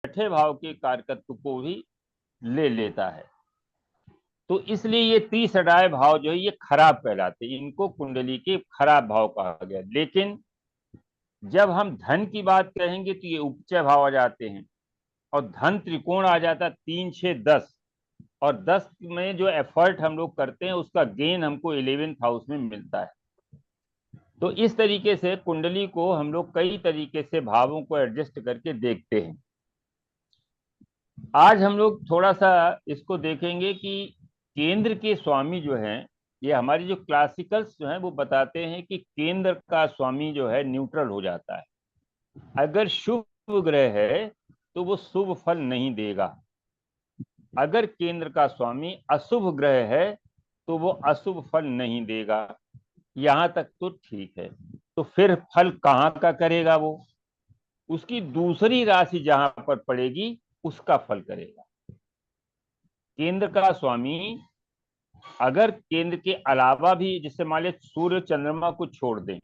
छठे भाव के कारकत्व को भी ले लेता है। तो इसलिए ये 30 भाव जो है ये खराब कहलाते हैं, इनको कुंडली के खराब भाव कहा गया। लेकिन जब हम धन की बात कहेंगे तो ये उपचय भाव आ जाते हैं, और धन त्रिकोण आ जाता है 3, 6, 10, और 10 में जो एफर्ट हम लोग करते हैं उसका गेन हमको 11th हाउस में मिलता है। तो इस तरीके से कुंडली को हम लोग कई तरीके से भावों को एडजस्ट करके देखते हैं। आज हम लोग थोड़ा सा इसको देखेंगे कि केंद्र के स्वामी जो हैं, ये हमारी जो क्लासिकल्स जो हैं वो बताते हैं कि केंद्र का स्वामी जो है न्यूट्रल हो जाता है। अगर शुभ ग्रह है तो वो शुभ फल नहीं देगा, अगर केंद्र का स्वामी अशुभ ग्रह है तो वो अशुभ फल नहीं देगा। यहां तक तो ठीक है। तो फिर फल कहाँ का करेगा वो? उसकी दूसरी राशि जहां पर पड़ेगी उसका फल करेगा। केंद्र का स्वामी अगर केंद्र के अलावा भी, जैसे मान लीजिए सूर्य चंद्रमा को छोड़ दें,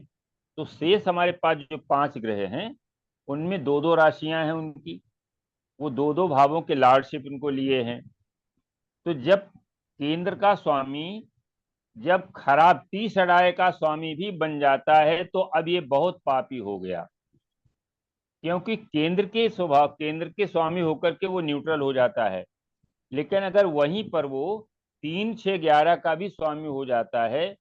तो शेष हमारे पास जो 5 ग्रह हैं उनमें दो दो राशियां हैं उनकी, वो दो दो भावों के लॉर्डशिप उनको लिए हैं। तो जब केंद्र का स्वामी जब खराब 30 का स्वामी भी बन जाता है तो अब ये बहुत पापी हो गया, क्योंकि केंद्र के स्वभाव, केंद्र के स्वामी होकर के वो न्यूट्रल हो जाता है। लेकिन अगर वहीं पर वो 3, 6, 11 का भी स्वामी हो जाता है,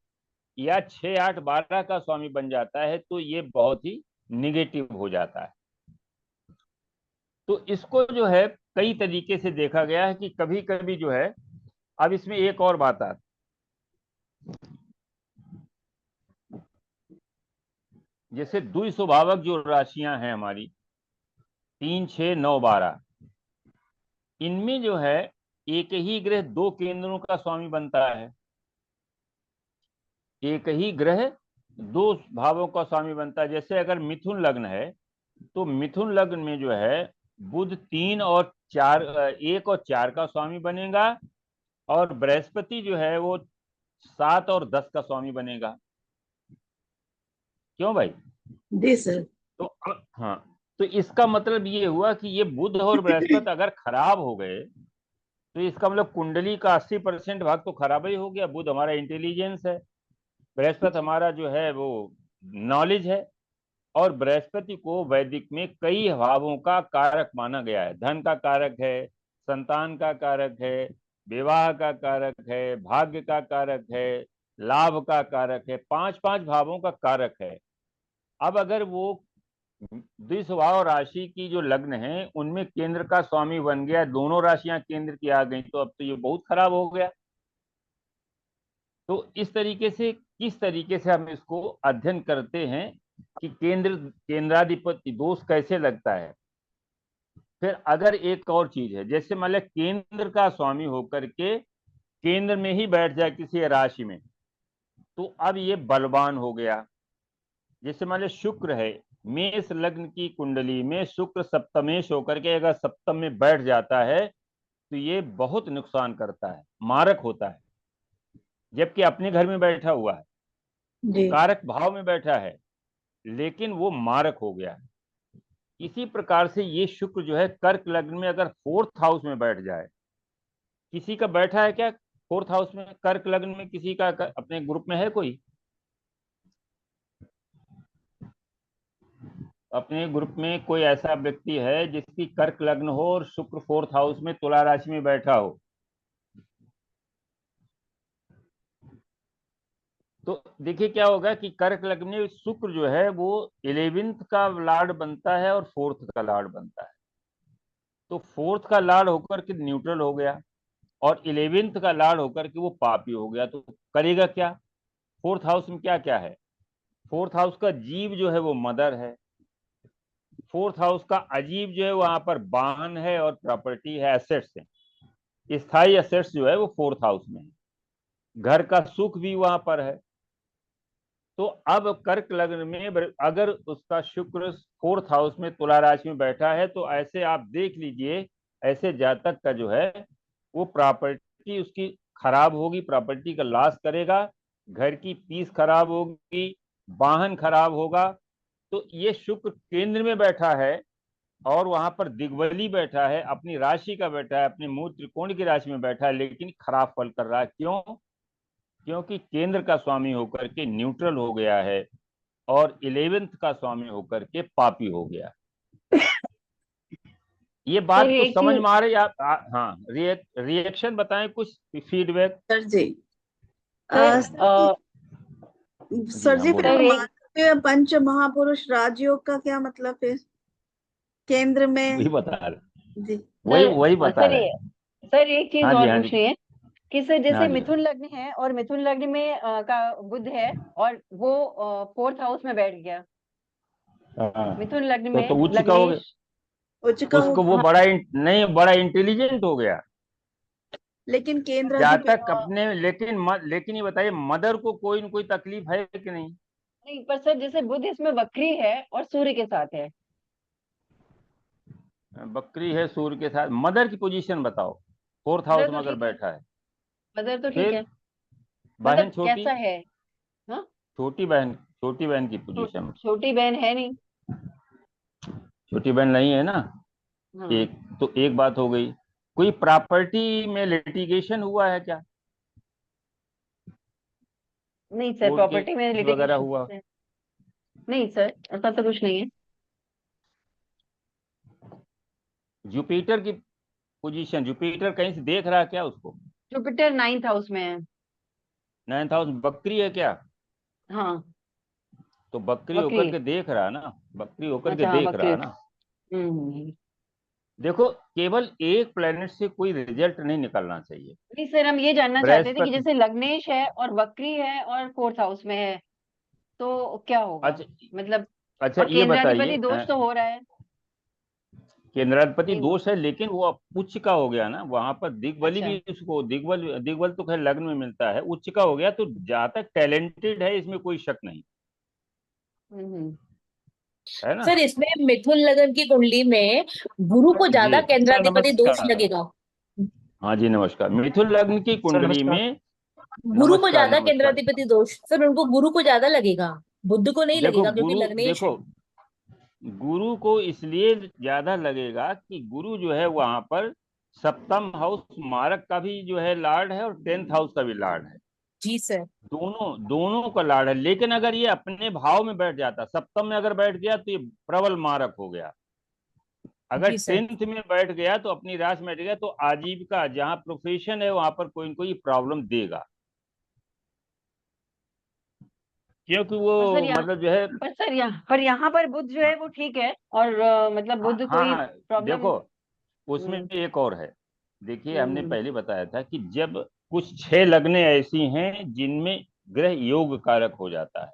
या 6, 8, 12 का स्वामी बन जाता है, तो ये बहुत ही निगेटिव हो जाता है। तो इसको जो है कई तरीके से देखा गया है कि कभी कभी जो है, अब इसमें एक और बात आती, जैसे द्विस्वभावक जो राशियां हैं हमारी 3, 6, 9, 12, इनमें जो है एक ही ग्रह दो केंद्रों का स्वामी बनता है। एक ही ग्रह दो भावों का स्वामी बनता है। जैसे अगर मिथुन लग्न है तो मिथुन लग्न में जो है बुध 3 और 4, 1 और 4 का स्वामी बनेगा, और बृहस्पति जो है वो 7 और 10 का स्वामी बनेगा। क्यों भाई? जी सर। तो हाँ, तो इसका मतलब ये हुआ कि ये बुध और बृहस्पति अगर खराब हो गए तो इसका मतलब कुंडली का 80% भाग तो खराब ही हो गया। बुध हमारा इंटेलिजेंस है, बृहस्पति हमारा जो है वो नॉलेज है, और बृहस्पति को वैदिक में कई भावों का कारक माना गया है। धन का कारक है, संतान का कारक है, विवाह का कारक है, भाग्य का कारक है, लाभ का कारक है, 5 5 भावों का कारक है। अब अगर वो द्विस्वभाव राशि की जो लग्न है उनमें केंद्र का स्वामी बन गया, दोनों राशियां केंद्र की आ गई, तो अब तो ये बहुत खराब हो गया। तो इस तरीके से किस तरीके से हम इसको अध्ययन करते हैं कि केंद्राधिपति दोष कैसे लगता है। फिर अगर एक और चीज है, जैसे मान लिया केंद्र का स्वामी होकर के केंद्र में ही बैठ जाए किसी राशि में, तो अब ये बलवान हो गया। जैसे मान लिया शुक्र है, मेष लग्न की कुंडली में शुक्र सप्तमेश होकर के अगर सप्तम में बैठ जाता है तो ये बहुत नुकसान करता है, मारक होता है। जबकि अपने घर में बैठा हुआ है, वो जी। कारक भाव में बैठा है, लेकिन वो मारक हो गया है। इसी प्रकार से ये शुक्र जो है कर्क लग्न में अगर 4th हाउस में बैठ जाए, किसी का बैठा है क्या 4th हाउस में कर्क लग्न में? किसी का अपने ग्रुप में है कोई? अपने ग्रुप में कोई ऐसा व्यक्ति है जिसकी कर्क लग्न हो और शुक्र 4th हाउस में तुला राशि में बैठा हो? तो देखिए क्या होगा कि कर्क लग्न में शुक्र जो है वो 11th का लॉर्ड बनता है और 4th का लॉर्ड बनता है। तो 4th का लॉर्ड होकर के न्यूट्रल हो गया, और 11th का लॉर्ड होकर के वो पापी हो गया। तो करेगा क्या? 4th हाउस में क्या क्या है? 4th हाउस का जीव जो है वो मदर है। 4th हाउस का अजीब जो है वहां पर वाहन है और प्रॉपर्टी है, एसेट्स है। स्थायी एसेट्स जो है वो 4th हाउस में है। घर का सुख भी वहां पर है। तो अब कर्क लग्न में अगर उसका शुक्र 4th हाउस में तुला राशि में बैठा है, तो ऐसे आप देख लीजिए, ऐसे जातक का जो है वो प्रॉपर्टी उसकी खराब होगी, प्रॉपर्टी का लॉस करेगा, घर की पीस खराब होगी, वाहन खराब होगा। तो ये शुक्र केंद्र में बैठा है और वहां पर दिग्बली बैठा है, अपनी राशि का बैठा है, अपने मूल त्रिकोण की राशि में बैठा है, लेकिन खराब फल कर रहा है। क्यों? क्योंकि केंद्र का स्वामी होकर के न्यूट्रल हो गया है और 11th का स्वामी होकर के पापी हो गया। ये सर बात को एक समझ चीज, में आ रही है? आप हाँ, रिएक्शन बताएं, कुछ फीडबैक। सर जी, सर जी सर हाँ, जी फिर बोलो। सर एक मानवीय पंच महापुरुष राजयोग का क्या मतलब है केंद्र में? वही बता रहे, जी वही सर वही बता सर रहे हैं। सर एक चीज हाँ जी, और हाँ जी, पूछनी है कि सर हाँ जैसे जी। मिथुन लग्न है और मिथुन लग्न में का बुध है और वो फोर्थ हाउस में बैठ गया, हाँ, मिथुन लग्न तो में उच्च का हो गया। लग्नेश। उच्च का हो, उसको वो हाँ, नहीं, बड़ा इंटेलिजेंट हो गया। लेकिन केंद्र जातक अपने, लेकिन ये बताइए, मदर को कोई न कोई तकलीफ है कि नहीं? नहीं पर सर जैसे बुध इसमें वक्री है और सूर्य के साथ है। बकरी है सूर्य के साथ, मदर की पोजीशन बताओ। फोर्थ हाउस मदर में तो अगर ठीक है, बैठा है, मदर तो ठीक फिर है, बहन मतलब छोटी, कैसा है? हाँ, छोटी बहन की पोजीशन। छोटी बहन है नहीं। छोटी बहन नहीं है ना? हाँ, एक, तो एक बात हो गई। कोई प्रॉपर्टी में लिटिगेशन हुआ है क्या? नहीं सर कोर्ट प्रॉपर्टी में केस वगैरह लिटिगेशन हुआ? नहीं सर, ऐसा तो कुछ नहीं है। जुपिटर की पोजीशन, जुपिटर कहीं से देख रहा है क्या उसको? जुपिटर नाइन्थ हाउस में है। 9th हाउस बकरी है क्या? हाँ, तो बकरी वक्री होकर है। के देख रहा ना, बकरी होकर के अच्छा हाँ, देख वक्री। रहा ना। हम्म। देखो, केवल एक प्लेनेट से कोई रिजल्ट नहीं निकलना चाहिए। नहीं सर हम ये जानना चाहते थे कि बृहस्पति। जैसे लग्नेश है और वक्री है और फोर्थ हाउस में है तो क्या होगा, अच्छा, मतलब? अच्छा और ये बताइए, केंद्राधिपति दोष तो हो रहा है। केंद्राधिपति नहीं हुआ। दोष है, लेकिन वो अब उच्च का हो गया ना, वहां पर दिग्बली अच्छा। भी उसको, दिग्बल दिग्बल तो खैर लग्न में मिलता है, उच्च का हो गया, तो जहां तक टैलेंटेड है इसमें कोई शक नहीं हम्म। है ना। सर इसमें मिथुन लगन की कुंडली में गुरु को जी ज्यादा सर केंद्राधिपति दोष नमस्कार। लगेगा। हाँ जी, नमस्कार। मिथुन लग्न की सर कुंडली नमस्कार। में, गुरु को नमस्कार ज्यादा नमस्कार। केंद्राधिपति दोष सर उनको गुरु को ज्यादा लगेगा, बुद्ध को नहीं देखो लगेगा क्योंकि गुरु, लग्नेश है। देखो गुरु को इसलिए ज्यादा लगेगा कि गुरु जो है वहां पर सप्तम हाउस मारक का भी जो है लॉर्ड है और 10th हाउस का भी लॉर्ड है। जी सर। दोनों दोनों का लॉर्ड है, लेकिन अगर ये अपने भाव में बैठ जाता, सप्तम में अगर बैठ गया तो ये प्रबल मारक हो गया। अगर जी सर। 10th में बैठ गया तो अपनी राशि में बैठ गया, तो आजीविका जहां प्रोफेशन है वहां पर कोई न कोई प्रॉब्लम देगा, क्योंकि और सर वो यहाँ मतलब जो है। पर यहाँ पर बुध जो है वो ठीक है और मतलब हाँ बुध हाँ कोई हाँ, प्रॉब्लम। देखो उसमें हम्म। एक और है। देखिए, हमने हम्म। पहले बताया था कि जब कुछ 6 लग्नें ऐसी हैं जिनमें ग्रह योग कारक हो जाता है,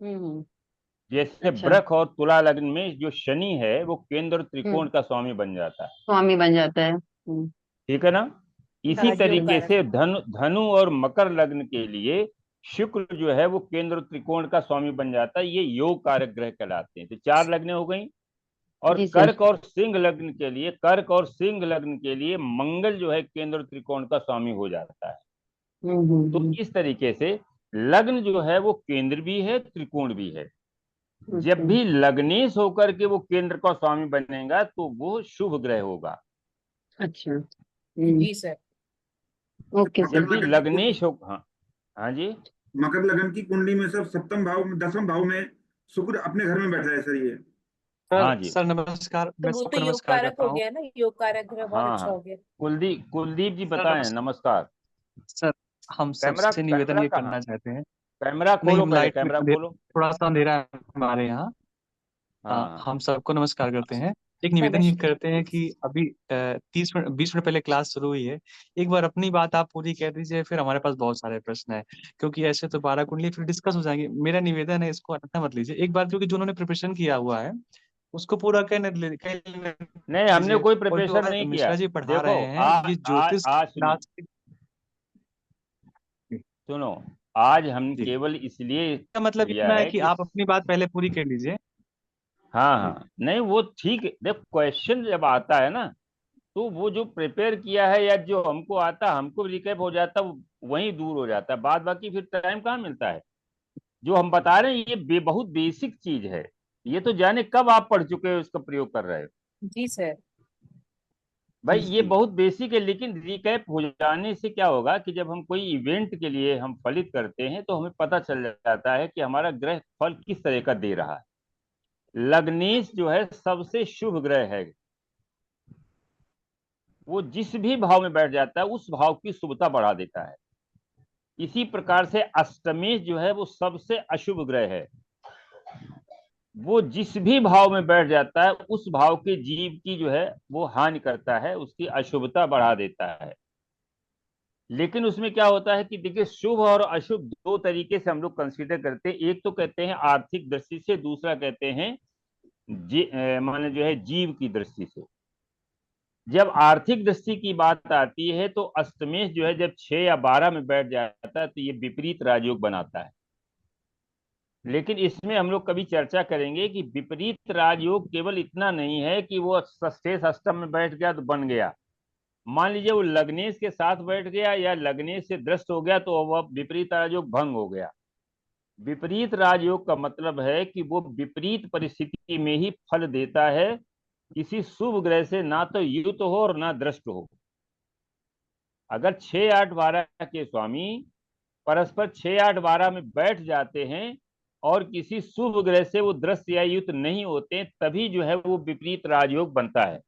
हम्म। जैसे अच्छा। वृक और तुला लग्न में जो शनि है वो केंद्र और त्रिकोण हम्म। का स्वामी बन जाता है। स्वामी बन जाता है। हम्म। ठीक है ना? इसी राजयोग तरीके कारक। से धनु धनु और मकर लग्न के लिए शुक्र जो है वो केंद्र और त्रिकोण का स्वामी बन जाता है। ये योग कारक ग्रह कहलाते हैं। तो 4 लग्नें हो गई। और जी सर। कर्क और सिंह लग्न के लिए मंगल जो है केंद्र और त्रिकोण का स्वामी हो जाता है। तो हम्म। इस तरीके से लग्न जो है वो केंद्र भी है, त्रिकोण भी है। जब अच्छा। भी लग्नेश होकर के वो केंद्र का स्वामी बनेगा तो वो शुभ ग्रह होगा। अच्छा। जी सर। ओके जब सर। मकर भी लगन की कुंडली, लग्नेश हो, हाँ, हाँ जी। मकर लगन की कुंडली में सर सप्तम भाव में, दसम भाव में शुक्र अपने घर में बैठा है सर ये। हाँ सर जी। सर नमस्कार, तो मैं वो तो सबको योग नमस्कार कारक करता हो हूँ। गया ना, योग कारक ग्रह बहुत हाँ अच्छा हाँ, हो गया। कुलदीप जी सर बताएं, नमस्कार। नमस्कार। सर हम कैमरा सबसे निवेदन कैमरा ये कहाँ? करना चाहते हैं। कैमरा नहीं, खोलो, हम पहले लाइट में कैमरा खोलो। थोड़ा सा अंधेरा है हमारे यहाँ। हाँ हाँ। हम सबको नमस्कार करते हैं। एक निवेदन ये नमस्कार। करते हैं कि अभी 30 मिनट 20 मिनट पहले क्लास शुरू हुई है। एक बार अपनी बात आप पूरी कर दीजिए, फिर हमारे पास बहुत सारे प्रश्न है, क्योंकि ऐसे तो 12 कुंडली फिर डिस्कस हो जाएंगे। मेरा निवेदन है, इसको अन्यथा मत लीजिए एक बार, क्योंकि जो उन्होंने प्रिपरेशन किया हुआ है उसको पूरा कर नहीं, हमने लीजिए। कोई और जो प्रिपरेशन आज नहीं किया। मिश्रा जी पढ़ा देखो, रहे हैं आ, ये आ, ज्योतिष आज सुनिए, शास्त्र। सुनो। आज हम जी, केवल इसलिए इसका मतलब लिया इतना है है कि कि, आप अपनी बात पहले पूरी कर लीजिए। हाँ जी। हाँ, नहीं वो ठीक है। देख, क्वेश्चन जब आता है ना, तो वो जो प्रिपेयर किया है या जो हमको आता, हमको रिकैप हो जाता, वहीं दूर हो जाता है, बाद बाकी फिर टाइम कहाँ मिलता है। जो हम बता रहे हैं ये बहुत बेसिक चीज है। ये तो जाने कब आप पढ़ चुके हो, इसका प्रयोग कर रहे हो। जी सर। भाई जी ये जी बहुत बेसिक है, लेकिन रिकैप हो जाने से क्या होगा कि जब हम कोई इवेंट के लिए हम फलित करते हैं तो हमें पता चल जाता है कि हमारा ग्रह फल किस तरह का दे रहा है। लग्नेश जो है सबसे शुभ ग्रह है। वो जिस भी भाव में बैठ जाता है उस भाव की शुभता बढ़ा देता है। इसी प्रकार से अष्टमेश जो है वो सबसे अशुभ ग्रह है। वो जिस भी भाव में बैठ जाता है उस भाव के जीव की जो है वो हानि करता है, उसकी अशुभता बढ़ा देता है। लेकिन उसमें क्या होता है कि देखिए, शुभ और अशुभ दो तरीके से हम लोग कंसीडर करते हैं। एक तो कहते हैं आर्थिक दृष्टि से, दूसरा कहते हैं माने जो है जीव की दृष्टि से। जब आर्थिक दृष्टि की बात आती है तो अष्टमेश जो है जब 6 या 12 में बैठ जाता है तो ये विपरीत राजयोग बनाता है। लेकिन इसमें हम लोग कभी चर्चा करेंगे कि विपरीत राजयोग केवल इतना नहीं है कि वो शेष अष्टम में बैठ गया तो बन गया। मान लीजिए वो लग्नेश के साथ बैठ गया या लग्नेश से दृष्ट हो गया तो वह विपरीत राजयोग भंग हो गया। विपरीत राजयोग का मतलब है कि वो विपरीत परिस्थिति में ही फल देता है, किसी शुभ ग्रह से ना तो युत हो और ना दृष्ट हो। अगर 6, 8, 12 के स्वामी परस्पर 6, 8, 12 में बैठ जाते हैं और किसी शुभ ग्रह से वो दृष्ट या युत नहीं होते, तभी जो है वो विपरीत राजयोग बनता है।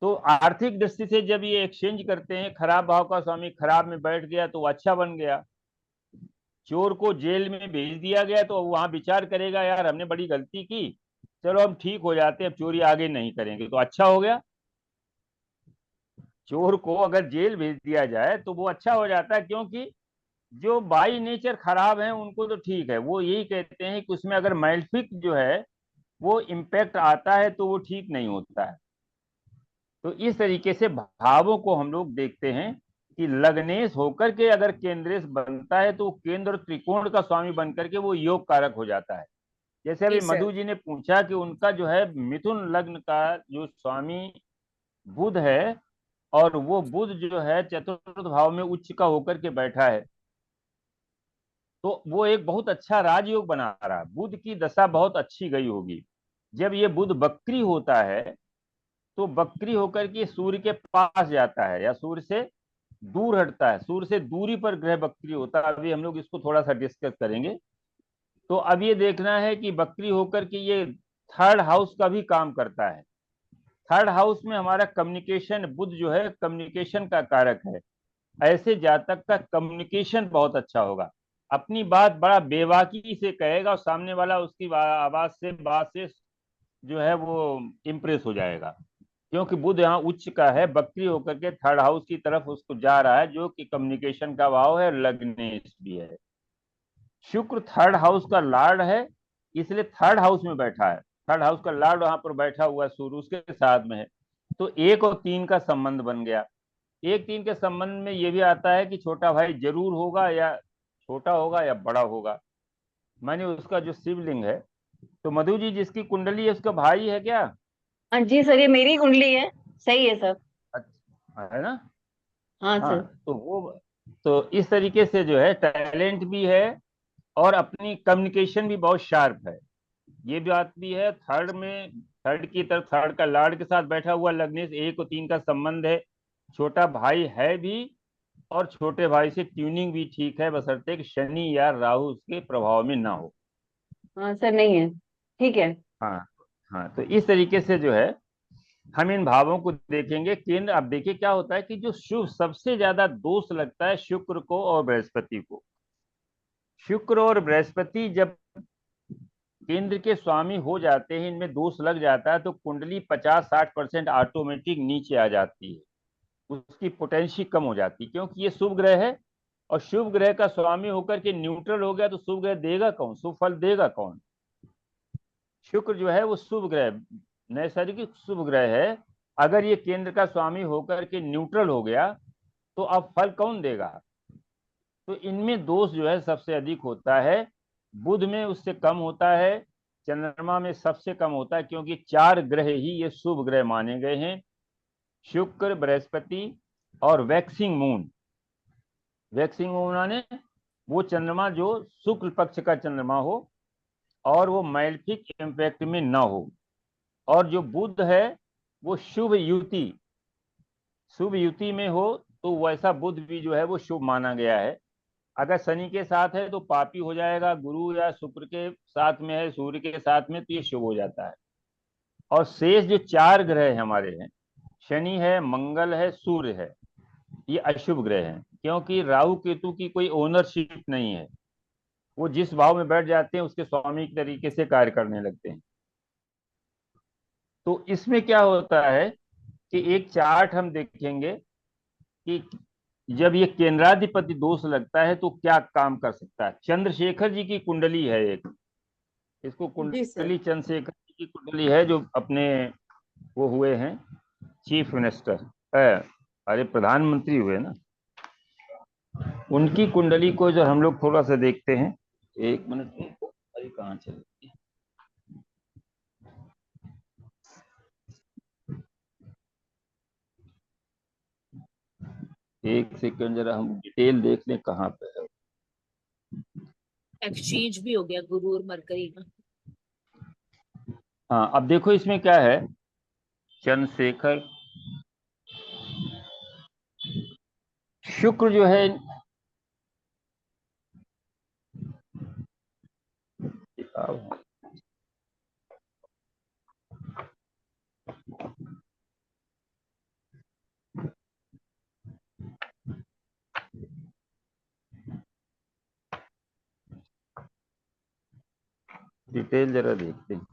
तो आर्थिक दृष्टि से जब ये एक्सचेंज करते हैं, खराब भाव का स्वामी खराब में बैठ गया तो अच्छा बन गया। चोर को जेल में भेज दिया गया तो वहां विचार करेगा यार हमने बड़ी गलती की, चलो हम ठीक हो जाते हैं, अब चोरी आगे नहीं करेंगे, तो अच्छा हो गया। चोर को अगर जेल भेज दिया जाए तो वो अच्छा हो जाता है, क्योंकि जो बाई नेचर खराब है उनको तो ठीक है, वो यही कहते हैं कि उसमें अगर मैल्फिक जो है वो इम्पैक्ट आता है तो वो ठीक नहीं होता है। तो इस तरीके से भावों को हम लोग देखते हैं कि लग्नेश होकर के अगर केंद्रेश बनता है तो केंद्र और त्रिकोण का स्वामी बनकर के वो योग कारक हो जाता है। जैसे जी अभी सर। मधु जी ने पूछा कि उनका जो है मिथुन लग्न का जो स्वामी बुध है, और वो बुध जो है चतुर्थ भाव में उच्च का होकर के बैठा है, तो वो एक बहुत अच्छा राजयोग बना रहा है। बुध की दशा बहुत अच्छी गई होगी। जब ये बुध बक्री होता है तो बक्री होकर के सूर्य के पास जाता है या सूर्य से दूर हटता है। सूर्य से दूरी पर ग्रह बक्री होता है, अभी हम लोग इसको थोड़ा सा डिस्कस करेंगे। तो अब ये देखना है कि बक्री होकर के ये थर्ड हाउस का भी काम करता है। थर्ड हाउस में हमारा कम्युनिकेशन, बुध जो है कम्युनिकेशन का कारक है। ऐसे जातक का कम्युनिकेशन बहुत अच्छा होगा, अपनी बात बड़ा बेबाकी से कहेगा और सामने वाला उसकी आवाज से, बात से जो है वो इम्प्रेस हो जाएगा। क्योंकि बुध यहाँ उच्च का है, बक्री होकर के थर्ड हाउस की तरफ उसको जा रहा है, जो कि कम्युनिकेशन का भाव है, लग्नेश भी है। शुक्र थर्ड हाउस का लॉर्ड है, इसलिए थर्ड हाउस में बैठा है। थर्ड हाउस का लॉर्ड वहां पर बैठा हुआ सूर्य उसके साथ में है, तो 1 और 3 का संबंध बन गया। 1, 3 के संबंध में ये भी आता है कि छोटा भाई जरूर होगा, या छोटा होगा या बड़ा होगा, माने उसका जो शिवलिंग है। तो मधु जी जिसकी कुंडली है उसका भाई है क्या? हाँ जी सर, ये मेरी कुंडली है। सही है सर। अच्छा है ना। हाँ हाँ, सर। तो वो, तो इस तरीके से जो है टैलेंट भी है और अपनी कम्युनिकेशन भी बहुत शार्प है। ये बात भी है। थर्ड में, थर्ड की तरफ, थर्ड का लॉर्ड के साथ बैठा हुआ लग्नेश, 1 और 3 का संबंध है। छोटा भाई है भी, और छोटे भाई से ट्यूनिंग भी ठीक है, बशर्ते कि शनि या राहु उसके प्रभाव में ना हो। हाँ सर, नहीं है। ठीक है। हाँ। हाँ, तो इस तरीके से जो है हम इन भावों को देखेंगे। केंद्र, अब देखिए क्या होता है कि जो शुभ सबसे ज्यादा दोष लगता है शुक्र को और बृहस्पति को। शुक्र और बृहस्पति जब केंद्र के स्वामी हो जाते हैं, इनमें दोष लग जाता है तो कुंडली 50-60% ऑटोमेटिक नीचे आ जाती है, उसकी पोटेंशियल कम हो जाती है, क्योंकि ये शुभ ग्रह है। और शुभ ग्रह का स्वामी होकर के न्यूट्रल हो गया तो शुभ ग्रह देगा कौन, शुभ फल देगा कौन? शुक्र जो है वो शुभ ग्रह, नैसर्गिक शुभ ग्रह है। अगर ये केंद्र का स्वामी होकर के न्यूट्रल हो गया तो अब फल कौन देगा? तो इनमें दोष जो है सबसे अधिक होता है। बुध में उससे कम होता है, चंद्रमा में सबसे कम होता है, क्योंकि 4 ग्रह ही ये शुभ ग्रह माने गए हैं, शुक्र, बृहस्पति और वैक्सिंग मून। वैक्सिंग मून माने वो चंद्रमा जो शुक्ल पक्ष का चंद्रमा हो और वो मैल्फिक इम्पैक्ट में ना हो। और जो बुध है वो शुभ युति में हो तो वैसा बुध भी जो है वो शुभ माना गया है। अगर शनि के साथ है तो पापी हो जाएगा, गुरु या शुक्र के साथ में है, सूर्य के साथ में, तो ये शुभ हो जाता है। और शेष जो 4 ग्रह हमारे हैं, शनि है, मंगल है, सूर्य है, ये अशुभ ग्रह हैं, क्योंकि राहु केतु की कोई ओनरशिप नहीं है। वो जिस भाव में बैठ जाते हैं उसके स्वामी के तरीके से कार्य करने लगते हैं। तो इसमें क्या होता है कि एक चार्ट हम देखेंगे कि जब ये केंद्राधिपति दोष लगता है तो क्या काम कर सकता है। चंद्रशेखर जी की कुंडली है एक, इसको जी सर। कुंडली चंद्रशेखर जी की कुंडली है, जो अपने वो हुए हैं चीफ मिनिस्टर, अरे प्रधानमंत्री हुए ना, उनकी कुंडली को जो हम लोग थोड़ा सा देखते हैं। एक मिनट, अरे कहाँ चले, एक सेकंड, जरा हम डिटेल देख लें कहाँ पे है। एक्सचेंज भी हो गया गुरु और मरकरी का। हाँ, अब देखो इसमें क्या है, चंद्रशेखर, शुक्र जो है, डिटेल जरा देखते हैं।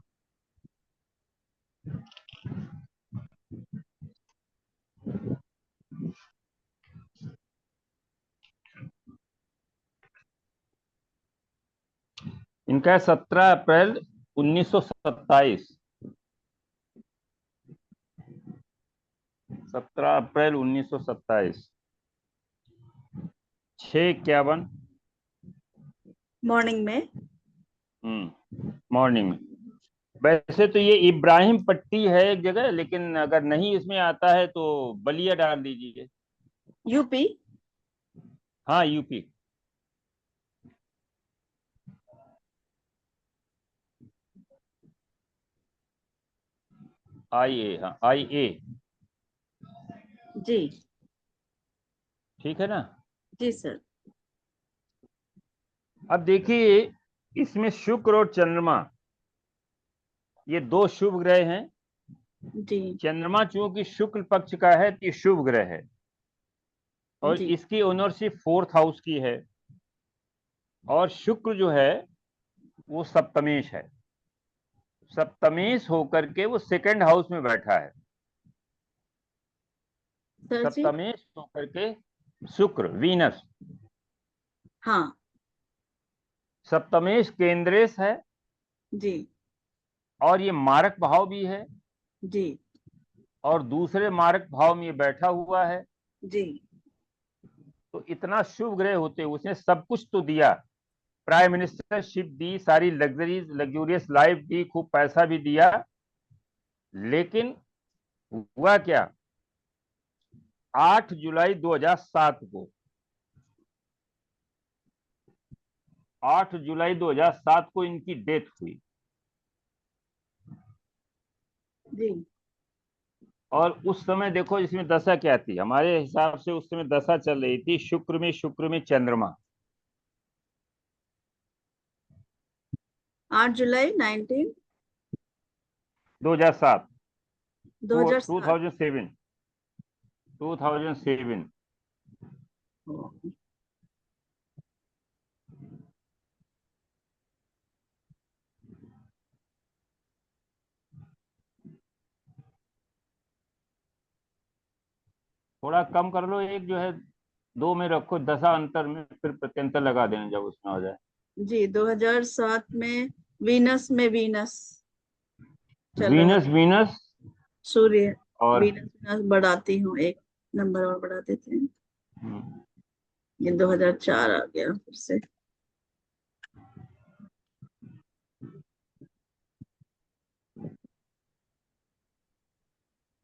इनका 17 अप्रैल 1927, 17 अप्रैल 1927, 6:51 मॉर्निंग में। मॉर्निंग में। वैसे तो ये इब्राहिम पट्टी है एक जगह, लेकिन अगर नहीं इसमें आता है तो बलिया डाल दीजिए। यूपी। हाँ, यूपी। IA, हाँ IA, जी। ठीक है ना। जी सर। अब देखिए इसमें शुक्र और चंद्रमा, ये 2 शुभ ग्रह हैं। जी। चंद्रमा चूंकि शुक्ल पक्ष का है तो ये शुभ ग्रह है, और जी। इसकी ओनरशिप 4th हाउस की है। और शुक्र जो है वो सप्तमेश है, सप्तमेश होकर के वो 2nd हाउस में बैठा है। सर जी। सप्तमेश होकर के शुक्र, वीनस, हाँ। सप्तमेश केंद्रेश है, जी। और ये मारक भाव भी है, जी। और दूसरे मारक भाव में ये बैठा हुआ है। जी। तो इतना शुभ ग्रह होते उसने सब कुछ तो दिया, प्राइम मिनिस्टरशिप दी, सारी लग्जूरियस लाइफ दी, खूब पैसा भी दिया, लेकिन हुआ क्या, 8 जुलाई 2007 को, 8 जुलाई 2007 को इनकी डेथ हुई। जी। और उस समय देखो इसमें दशा क्या थी, हमारे हिसाब से उस समय दशा चल रही थी शुक्र में चंद्रमा। 8 जुलाई 2007, 2007। 2007। थोड़ा कम कर लो, एक जो है 2 में रखो, दशा अंतर में फिर प्रत्यंतर लगा देना जब उसमें हो जाए। जी। 2007 में वीनस चल रहा वीनस, है। वीनस सूर्य। और वीनस बढ़ाती हूँ, एक नंबर और बढ़ा देते हैं। ये 2004 आ गया फिर से।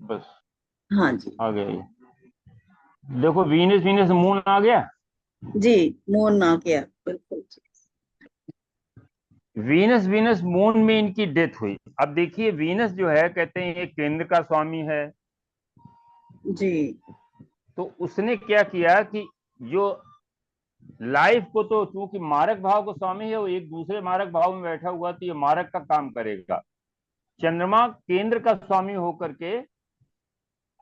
बस हाँ जी। आ गया ये, देखो वीनस, वीनस मून आ गया। जी। मून आ गया, बिल्कुल जी। वीनस वीनस मून में इनकी डेथ हुई। अब देखिए वीनस जो है कहते हैं ये केंद्र का स्वामी है, जी तो उसने क्या किया कि जो लाइफ को तो चूंकि मारक भाव को स्वामी है, वो एक दूसरे मारक भाव में बैठा हुआ, तो ये मारक का काम करेगा। चंद्रमा केंद्र का स्वामी होकर के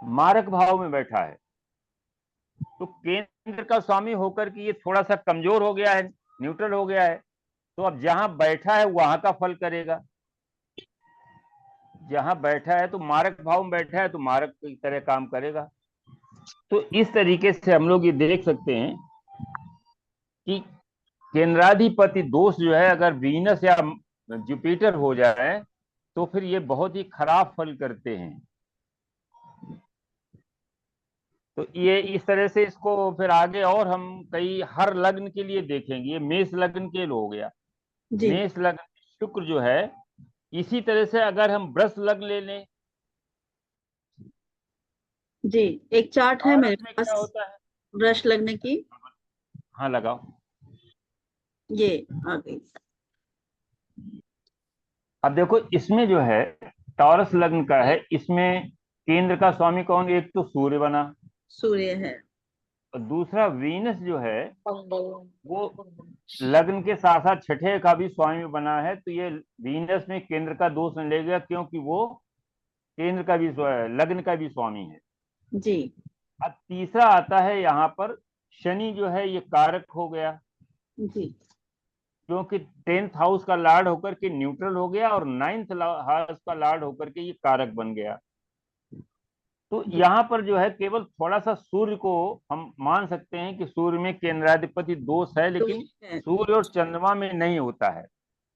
मारक भाव में बैठा है, तो केंद्र का स्वामी होकर के ये थोड़ा सा कमजोर हो गया है, न्यूट्रल हो गया है। तो अब जहां बैठा है वहां का फल करेगा, जहां बैठा है तो मारक भाव में बैठा है तो मारक की तरह काम करेगा। तो इस तरीके से हम लोग ये देख सकते हैं कि केंद्राधिपति दोष जो है अगर वीनस या जुपिटर हो जाए तो फिर ये बहुत ही खराब फल करते हैं। तो ये इस तरह से इसको फिर आगे और हम कई हर लग्न के लिए देखेंगे। ये मेष लग्न के लिए हो गया। जी मेष लग्न शुक्र जो है, इसी तरह से अगर हम वृष लग्न ले लें, जी एक चार्ट है मेरे भारत में पास क्या होता है। ब्रश लगने की, हाँ लगाओ। ये आ गई। अब देखो इसमें जो है टॉरस लग्न का है, इसमें केंद्र का स्वामी कौन, एक तो सूर्य बना, सूर्य है। और दूसरा वीनस जो है मंगल। वो लग्न के साथ साथ छठे का भी स्वामी बना है। तो ये वीनस में केंद्र का दोष नहीं लेगा, क्योंकि वो केंद्र का भी लग्न का भी स्वामी है। जी अब तीसरा आता है यहाँ पर शनि जो है, ये कारक हो गया, जी क्योंकि 10th हाउस का लॉर्ड होकर के न्यूट्रल हो गया और 9th हाउस का लॉर्ड होकर के ये कारक बन गया। तो यहाँ पर जो है केवल थोड़ा सा सूर्य को हम मान सकते हैं कि सूर्य में केंद्राधिपति दोष है, लेकिन है। सूर्य और चंद्रमा में नहीं होता है।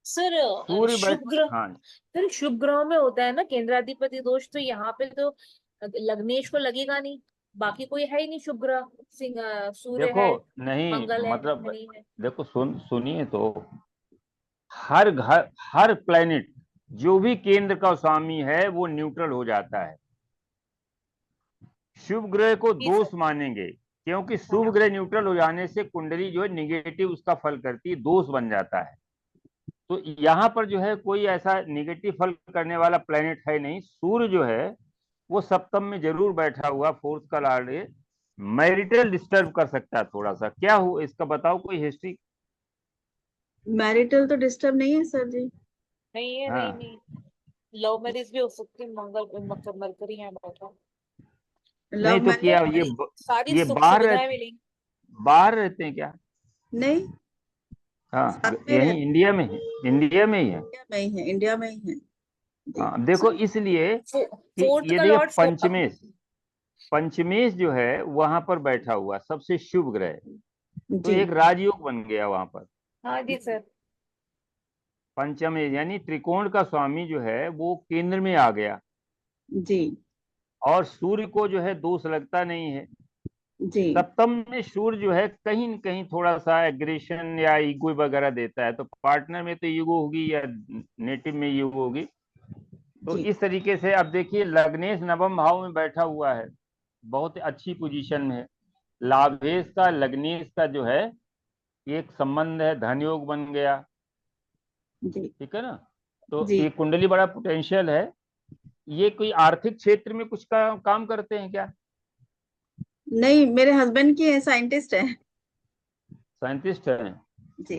सर सूर्य शुभ ग्रह, हाँ सर शुभ ग्रहों में होता है ना केंद्राधिपति दोष, तो यहाँ पे तो लग्नेश को लगेगा नहीं, बाकी कोई है ही नहीं शुभ ग्रह। सूर्य देखो, है, नहीं मंगल है, मतलब शनि है। देखो सुनिए तो, हर प्लेनेट जो भी केंद्र का स्वामी है वो न्यूट्रल हो जाता है। शुभ ग्रह को जी दोष सर। मानेंगे, क्योंकि शुभ ग्रह न्यूट्रल हो जाने से कुंडली जो है निगेटिव उसका फल करती है, दोष बन जाता है। तो यहाँ पर जो है कोई ऐसा निगेटिव फल करने वाला प्लेनेट है नहीं। सूर्य जो है वो सप्तम में जरूर बैठा हुआ, फोर्थ का लॉर्ड है, मैरिटल डिस्टर्ब कर सकता है थोड़ा सा। क्या हो इसका बताओ कोई हिस्ट्री। मैरिटल तो डिस्टर्ब नहीं है सर जी। नहीं है, नहीं हाँ नहीं। लव मैरिज भी हो सकती है, मंगल मरकरी है बैठा। नहीं लव तो क्या मैरिज सारी ये सुख बाहर सुविधाएं मिलेंगी। बाहर रहते हैं क्या। नहीं, हाँ साथ में यही रहते इंडिया में है, इंडिया में ही है। इंडिया में ही है, इंडिया में ही है जी। हाँ देखो इसलिए कि फोर्थ ये का देखिए लॉर्ड पंचमेश जो है वहां पर बैठा हुआ सबसे शुभ ग्रह, तो जी एक राजयोग बन गया वहां पर। हाँ जी सर। पंचमेश यानी त्रिकोण का स्वामी जो है वो केंद्र में आ गया, जी और सूर्य को जो है दोष लगता नहीं है। जी सप्तम में सूर्य जो है कहीं न कहीं थोड़ा सा एग्रेशन या ईगो वगैरह देता है, तो पार्टनर में तो ईगो होगी या नेटिव में ईगो होगी। तो जी इस तरीके से अब देखिए लग्नेश नवम भाव में बैठा हुआ है, बहुत अच्छी पोजीशन में है। लाभेश का लग्नेश का जो है एक संबंध है, धन योग बन गया, जी ठीक है ना। तो जी ये कुंडली बड़ा पोटेंशियल है। ये कोई आर्थिक क्षेत्र में कुछ काम करते हैं क्या। नहीं, मेरे हस्बैंड की है, साइंटिस्ट है साइंटिस्ट है। जी।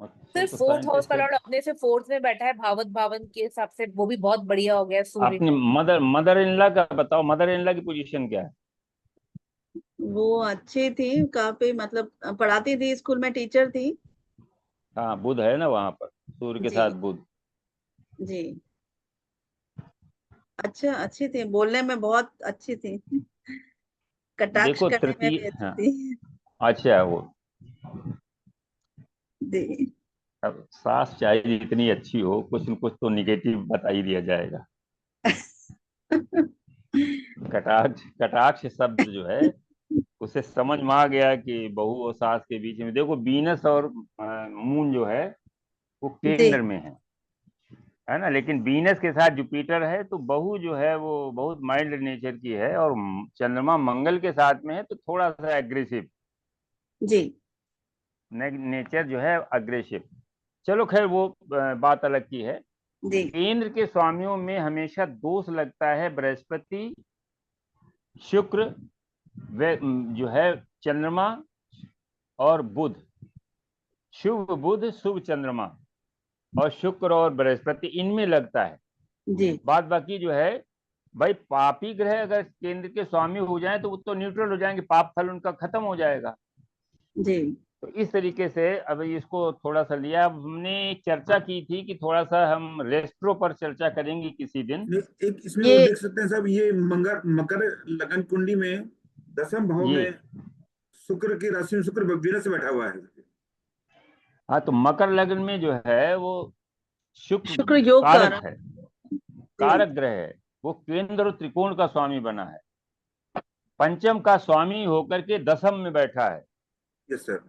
अच्छा सर तो फोर्थ हाउस का साइंटिस्ट है। लॉर्ड अपने से फोर्थ में बैठा है, भावत भावन के हिसाब से वो भी बहुत बढ़िया हो गया सूर्य। अपनी मदर इन लॉ का बताओ, मदर इन लॉ की पोजीशन क्या है। वो अच्छी थी काफी, मतलब पढ़ाती थी, स्कूल में टीचर थी हाँ बुध है ना वहां पर, सूर्य के जी। साथ बुध। जी अच्छा, अच्छी थी, बोलने में बहुत अच्छी थी, कटाक्ष देखो करने में तृतीय, भी अच्छी हाँ थी अच्छा वो, जी। अब सास चाहे जितनी अच्छी हो कुछ न कुछ तो निगेटिव बता ही दिया जाएगा। कटाक्ष कटाक्ष शब्द जो है उसे समझ में आ गया कि बहू और सास के बीच में। देखो वीनस और मून जो है वो जी केंद्र में है ना, लेकिन वीनस के साथ जुपिटर है, तो बहू जो है वो बहुत माइल्ड नेचर की है, और चंद्रमा मंगल के साथ में है तो थोड़ा सा एग्रेसिव जी नेचर जो है, अग्रेसिव। चलो खैर वो बात अलग की है। जी केंद्र के स्वामियों में हमेशा दोष लगता है बृहस्पति, शुक्र, जो है चंद्रमा और बुध। शुभ बुध, शुभ चंद्रमा और शुक्र और बृहस्पति, इनमें लगता है। जी बात बाकी जो है भाई, पापी ग्रह अगर केंद्र के स्वामी हो जाए तो वो तो न्यूट्रल हो जाएंगे, पाप फल उनका खत्म हो जाएगा। जी तो इस तरीके से अब इसको थोड़ा सा लिया। अब हमने चर्चा की थी कि थोड़ा सा हम रेस्ट्रो पर चर्चा करेंगे किसी दिन। एक इसमें वो ये देख सकते हैं साहब, ये मकर लगन कुंडली में 10वें भाव जी में शुक्र की राशि में शुक्र वीनस से बैठा हुआ है। हाँ, तो मकर लग्न में जो है वो शुक्र शुक्र योग कारक कारक। है, जी कारक ग्रह है। वो केंद्र और त्रिकोण का स्वामी बना है, पंचम का स्वामी होकर के दसम में बैठा है। Yes sir.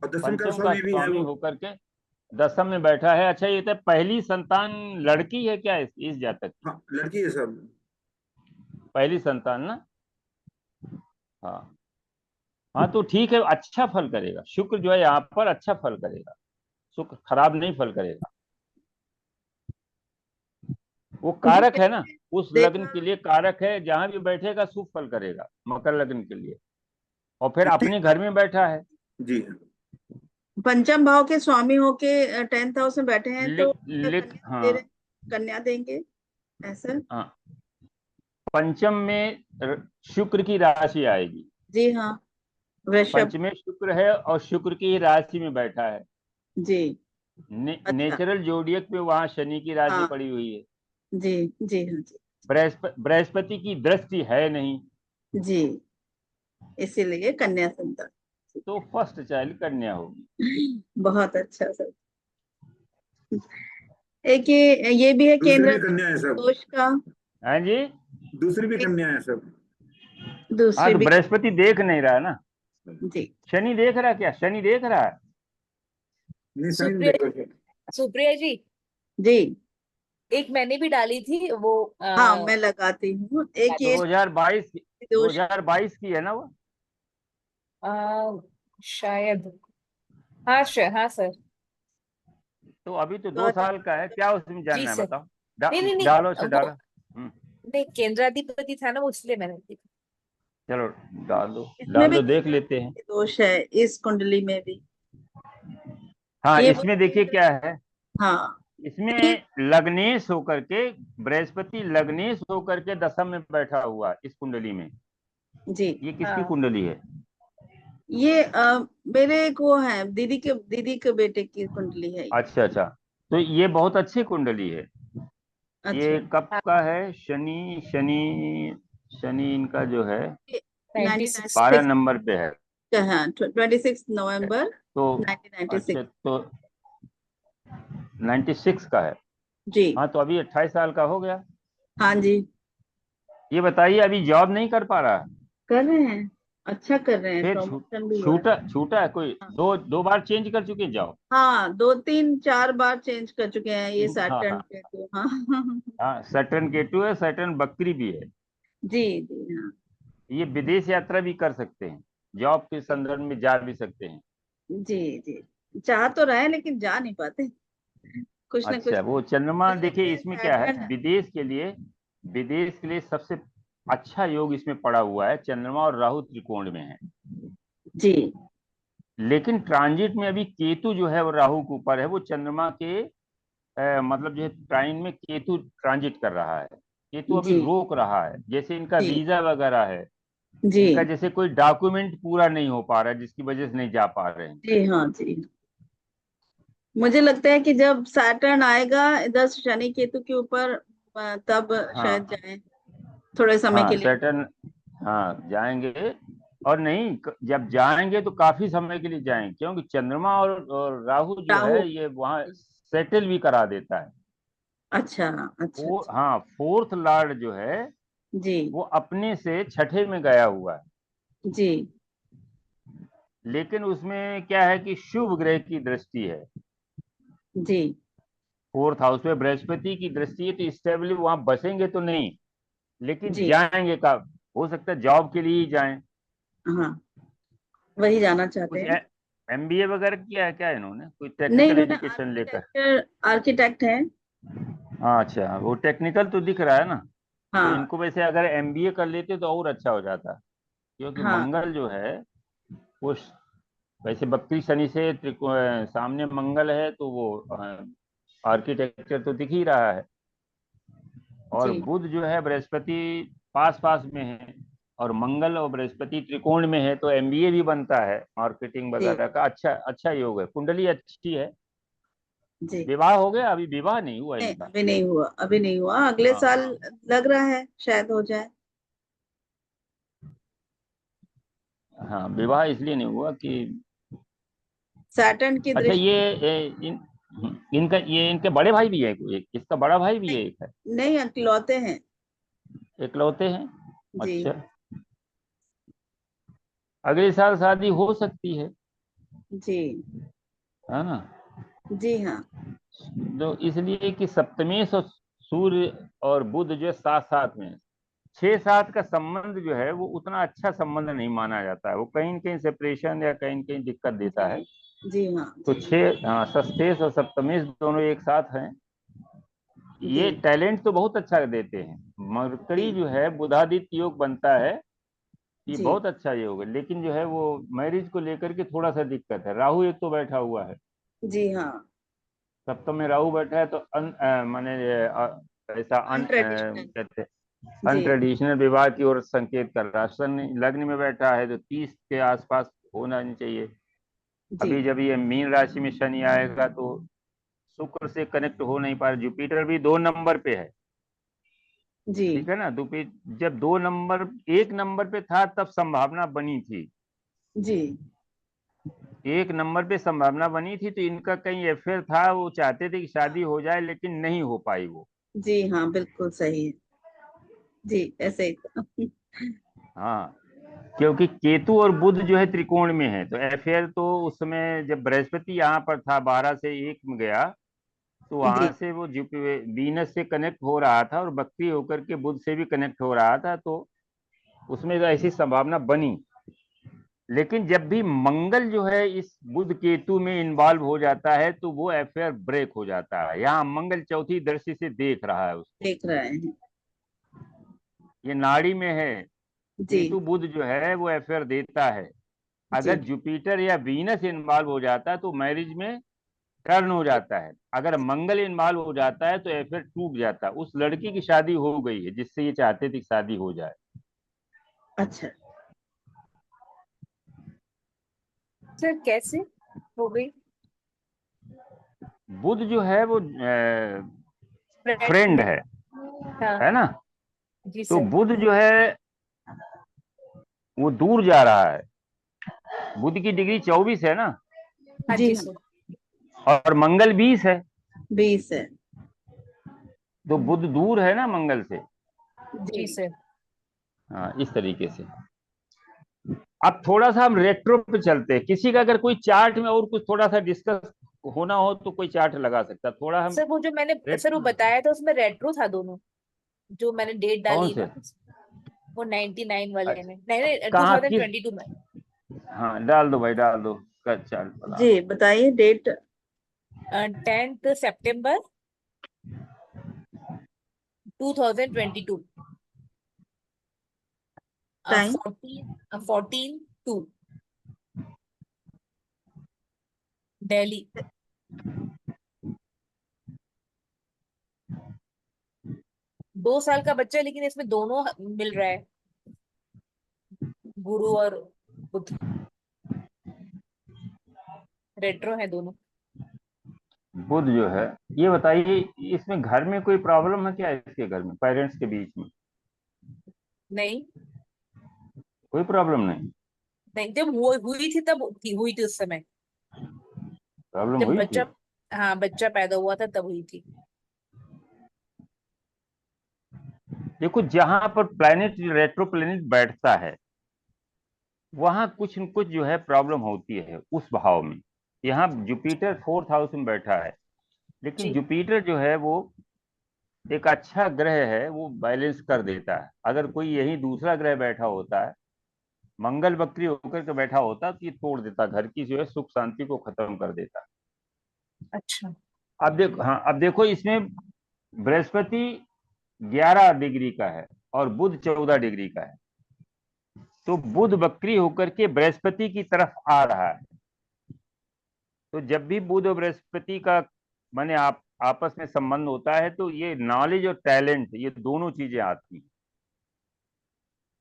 और 10वें का पंचम का स्वामी भी है स्वामी वो। होकर के दसम में बैठा है। अच्छा, ये तो पहली संतान लड़की है क्या इस जातक की? हाँ लड़की है सर। पहली संतान ना? हाँ हाँ, तो ठीक है, अच्छा फल करेगा। शुक्र जो है यहाँ पर अच्छा फल करेगा, शुक्र खराब नहीं फल करेगा। वो कारक है ना, उस लग्न देखा के लिए कारक है, जहां भी बैठेगा शुभ फल करेगा मकर लग्न के लिए। और फिर अपने घर में बैठा है। जी पंचम भाव के स्वामी होके 10th हाउस में बैठे हैं तो लिख कन्या दे रहे, हाँ कन्या देंगे ऐसा। हाँ, पंचम में शुक्र की राशि आएगी। जी हाँ, वृषभ। पंचम में शुक्र है और शुक्र की राशि में बैठा है। जी अच्छा। नेचुरल जोडियक पे वहां शनि की राशि हाँ पड़ी हुई है। जी जी हाँ जी बृहस्पति की दृष्टि है नहीं, जी, इसीलिए कन्या संतान। तो फर्स्ट चाइल्ड कन्या होगी। बहुत अच्छा सर। एक ये भी है दूसरी केंद्र भी कन्या है सब। दोष का। हाँ जी, दूसरी भी एक कन्या है सब। हाँ दूसरी तो भी। बृहस्पति देख नहीं रहा ना, जी शनि देख रहा है। क्या शनि देख रहा है? नहीं सही नहीं सुप्रिया देख रहे। सुप्रिया जी, जी एक मैंने भी डाली थी वो हाँ, मैं लगाती हूँ। एक ये 2022 दोष 2022 की है ना वो? शायद, हाँ हाँ सर। तो अभी तो 2 बहुत साल का है, क्या उसमें जी जानना है सर। बताओ। नहीं नहीं नहीं, डालो से वो डालो। नहीं, केंद्राधिपति था ना वो, इसलिए मैंने देखा। चलो डाल दो, इसमें भी देख लेते हैं। दोष है इस कुंडली में भी। हाँ, ये इसमें देखिए क्या है, हाँ ये इसमें लग्नेश होकर के, बृहस्पति लग्नेश होकर के दशम में बैठा हुआ इस कुंडली में। जी ये किसकी हाँ कुंडली है? ये मेरे एक वो है दीदी के बेटे की कुंडली है ये। अच्छा अच्छा, तो ये बहुत अच्छी कुंडली है। अच्छा ये कब हाँ, का है? शनि शनि शनि इनका जो है 96 12 1996 नंबर पे है। का, हाँ 26 नवंबर तो 1996। अच्छा, तो 96 का है। जी हाँ, तो अभी 28 साल का हो गया। हाँ जी, ये बताइए, अभी जॉब नहीं कर पा रहा है? कर रहे हैं, अच्छा कर रहे हैं, फिर प्रमोशन भी हुआ है। छूटा छूटा है कोई? हाँ दो बार चेंज कर चुके जॉब? हाँ, 2 3 4 बार चेंज कर चुके हैं ये हाँ सैटर्न हाँ के तो। हाँ हाँ, सैटर्न केतु है, सैटर्न बकरी भी है। जी जी हाँ ये विदेश यात्रा भी कर सकते हैं, जॉब के संदर्भ में जा भी सकते हैं। जी जी, चाह तो रहे हैं लेकिन जा नहीं पाते, कुछ ना अच्छा, कुछ। वो चंद्रमा देखिए, देखिए इसमें क्या है, सैटर्न। विदेश के लिए सबसे अच्छा योग इसमें पड़ा हुआ है। चंद्रमा और राहु त्रिकोण में है, जी लेकिन ट्रांजिट में अभी केतु जो है वो राहु के ऊपर है। वो चंद्रमा के मतलब जो है ट्राइन में केतु ट्रांजिट कर रहा है। केतु अभी जी रोक रहा है, जैसे इनका जी वीजा वगैरह है, जी इनका जैसे कोई डॉक्यूमेंट पूरा नहीं हो पा रहा है, जिसकी वजह से नहीं जा पा रहे हैं। जी हाँ जी। मुझे लगता है कि जब सैटर्न आएगा इधर शनि केतु के ऊपर तब शायद हाँ जाए थोड़े समय हाँ, के लिए। सैटर्न, हाँ जाएंगे। और नहीं, जब जाएंगे तो काफी समय के लिए जाएंगे, क्योंकि चंद्रमा और राहु जो राहु। है ये वहाँ सेटल भी करा देता है। अच्छा अच्छा वो अच्छा। हाँ, फोर्थ लॉर्ड जो है जी वो अपने से छठे में गया हुआ है। जी लेकिन उसमें क्या है कि शुभ ग्रह की दृष्टि है, जी फोर्थ हाउस में बृहस्पति की दृष्टि है, तो स्टेबली वहां बसेंगे तो नहीं, लेकिन जी जाएंगे का हो सकता है जॉब के लिए ही जाएं। हाँ, वही जाना चाहते कुछ हैं। एमबीए वगैरह किया है क्या इन्होंने, कोई नहीं, टेक्निकल इन्होंने एजुकेशन लेकर? आर्किटेक्ट है। हाँ अच्छा, वो टेक्निकल तो दिख रहा है ना। तो हाँ इनको वैसे अगर एमबीए कर लेते तो और अच्छा हो जाता, क्योंकि हाँ मंगल जो है वो वैसे बत्ती शनि से सामने मंगल है, तो वो आर्किटेक्चर तो दिख ही रहा है। और जी बुध जो है बृहस्पति पास पास में है, और मंगल और बृहस्पति त्रिकोण में है, तो एमबीए भी बनता है मार्केटिंग जी वगैरह का। अच्छा अच्छा योग है, कुंडली अच्छी है। जी। विवाह हो गया? अभी विवाह नहीं हुआ नहीं, इनका। अभी नहीं हुआ, अभी नहीं हुआ, अगले हाँ साल लग रहा है शायद हो जाए। हाँ, विवाह इसलिए नहीं हुआ कि सैटर्न की अच्छा दृष्टि। इनका ये इनके बड़े भाई भी है कोई, एक इसका बड़ा भाई भी नहीं, है, एक है। नहीं इकलौते हैं। इकलौते हैं। जी अच्छा, अगले साल शादी हो सकती है जी ना? जी हाँ तो इसलिए कि सप्तमी और सूर्य और बुध जो है साथ साथ में है। 6-7 का संबंध जो है वो उतना अच्छा संबंध नहीं माना जाता है, वो कहीं न कहीं सेपरेशन या कहीं न कहीं दिक्कत देता है। जी जी हाँ तो जी 6, हाँ, षष्ठेश और सप्तमेश दोनों एक साथ हैं। जी ये टैलेंट तो बहुत अच्छा देते हैं। मरकरी जी जो है बुधादित्य योग बनता है, ये जी बहुत अच्छा योग है, लेकिन जो है वो मैरिज को लेकर के थोड़ा सा दिक्कत है। राहु एक तो बैठा हुआ है, जी हाँ। सप्तम में राहु बैठा है, तो माने ऐसा अनट्रेडिशनल। कहते हैं जी अनट्रेडिशनल विवाह की ओर संकेत कर रहा है। शनि लग्न में बैठा है तो 30 के आसपास होना नहीं चाहिए। जी अभी जब ये मीन राशि में शनि आएगा तो शुक्र से कनेक्ट हो नहीं पा रहा। जुपिटर भी 2 नंबर पे है, जी ठीक है ना? जब 2 नंबर 1 नंबर पे था तब संभावना बनी थी, जी 1 नंबर पे संभावना बनी थी, तो इनका कहीं अफेयर था, वो चाहते थे कि शादी हो जाए, लेकिन नहीं हो पाई वो। जी हाँ, बिल्कुल सही है। जी, ऐसे ही था। हाँ, क्योंकि केतु और बुध जो है त्रिकोण में है, तो अफेयर तो उस समय जब बृहस्पति यहाँ पर था 12 से 1 में गया, तो जी वहां से वो वीनस से कनेक्ट हो रहा था और वक्री होकर के बुध से भी कनेक्ट हो रहा था, तो उसमें तो ऐसी संभावना बनी। लेकिन जब भी मंगल जो है इस बुध केतु में इन्वॉल्व हो जाता है तो वो अफेयर ब्रेक हो जाता है। यहाँ मंगल चौथी दृष्टि से देख रहा है उसको, देख रहे हैं। ये नाड़ी में है। जी केतु बुध जो है वो अफेयर देता है। जी अगर जुपिटर या वीनस इन्वॉल्व हो जाता है तो मैरिज में टर्न हो जाता है। अगर मंगल इन्वॉल्व हो जाता है तो अफेयर टूट जाता है। उस लड़की की शादी हो गई है जिससे ये चाहते थे कि शादी हो जाए। अच्छा। सर कैसे हो गई? बुध जो है वो फ्रेंड फ्रेंड। हाँ है ना? जी तो सर। बुध जो है वो दूर जा रहा है। बुध की डिग्री 24 है ना, हाँ जी जी हाँ, सर। और मंगल 20 है। 20 है। तो बुध दूर है ना मंगल से। जी जी सर। हाँ, इस तरीके से। अब थोड़ा सा हम रेट्रो पे चलते हैं। किसी का अगर कोई चार्ट में और कुछ थोड़ा सा डिस्कस होना हो तो कोई चार्ट लगा सकता है। थोड़ा हम सर वो जो मैंने सर वो बताया था उसमें रेट्रो था दोनों, जो मैंने डेट कौन डाली से? ना, वो 99 वाले अच्छा, में, नहीं नहीं कहाँ किस? 2022 में। हाँ डाल दो भाई, डाल दो का चार्ट बता जी, दो। बताइए डेट। 10th सितंबर 2022। टाइम। 14 2 दिल्ली। 2 साल का बच्चा है, लेकिन इसमें दोनों मिल रहा है, गुरु और बुध, रेट्रो है दोनों। बुध जो है, ये बताइए इसमें घर में कोई प्रॉब्लम है क्या? इसके घर में पेरेंट्स के बीच में नहीं कोई प्रॉब्लम नहीं? नहीं, जब हुई थी तब हुई थी उस समय, प्रॉब्लम जब हुई थी? बच्चा, हाँ बच्चा पैदा हुआ था तब हुई थी। देखो, जहां पर प्लैनेट रेट्रो प्लैनेट बैठता है वहां कुछ न कुछ जो है प्रॉब्लम होती है उस भाव में। यहाँ जुपिटर 4th हाउस में बैठा है, लेकिन जी जुपिटर जो है वो एक अच्छा ग्रह है, वो बैलेंस कर देता है। अगर कोई यही दूसरा ग्रह बैठा होता है मंगल वक्री होकर के बैठा होता तो ये तोड़ देता, घर की जो है सुख शांति को खत्म कर देता। अच्छा। अब देखो, हाँ अब देखो इसमें बृहस्पति 11 डिग्री का है और बुध 14 डिग्री का है, तो बुध वक्री होकर के बृहस्पति की तरफ आ रहा है। तो जब भी बुध और बृहस्पति का माने आप आपस में संबंध होता है तो ये नॉलेज और टैलेंट, ये दोनों चीजें आती हैं।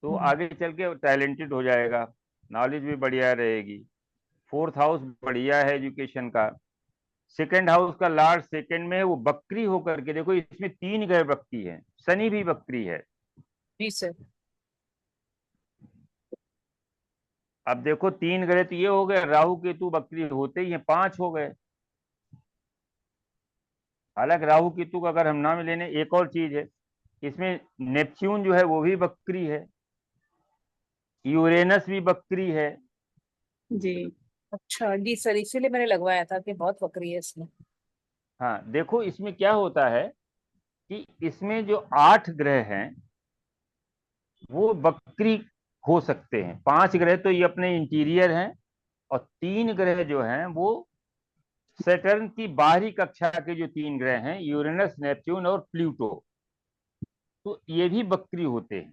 तो आगे चल के टैलेंटेड हो जाएगा, नॉलेज भी बढ़िया रहेगी। फोर्थ हाउस बढ़िया है एजुकेशन का। सेकंड हाउस का लॉर्ड सेकंड में है, वो बकरी होकर के, देखो इसमें 3 ग्रह बकरी है, शनि भी बकरी है। जी सर। अब देखो 3 ग्रह तो ये हो गए, राहु केतु बकरी होते ही हैं, 5 हो गए। हालांकि राहु केतु का अगर हम नाम लेने, एक और चीज है इसमें, नेपच्यून जो है वो भी बकरी है, यूरेनस भी बकरी है। जी। अच्छा जी सर, इसीलिए मैंने लगवाया था कि बहुत वक्री है इसमें। हाँ देखो इसमें क्या होता है कि इसमें जो 8 ग्रह हैं वो बकरी हो सकते हैं। 5 ग्रह तो ये अपने इंटीरियर हैं, और 3 ग्रह जो हैं वो सैटर्न की बाहरी कक्षा के जो 3 ग्रह हैं, यूरेनस, नेपच्यून और प्लूटो, तो ये भी बकरी होते हैं।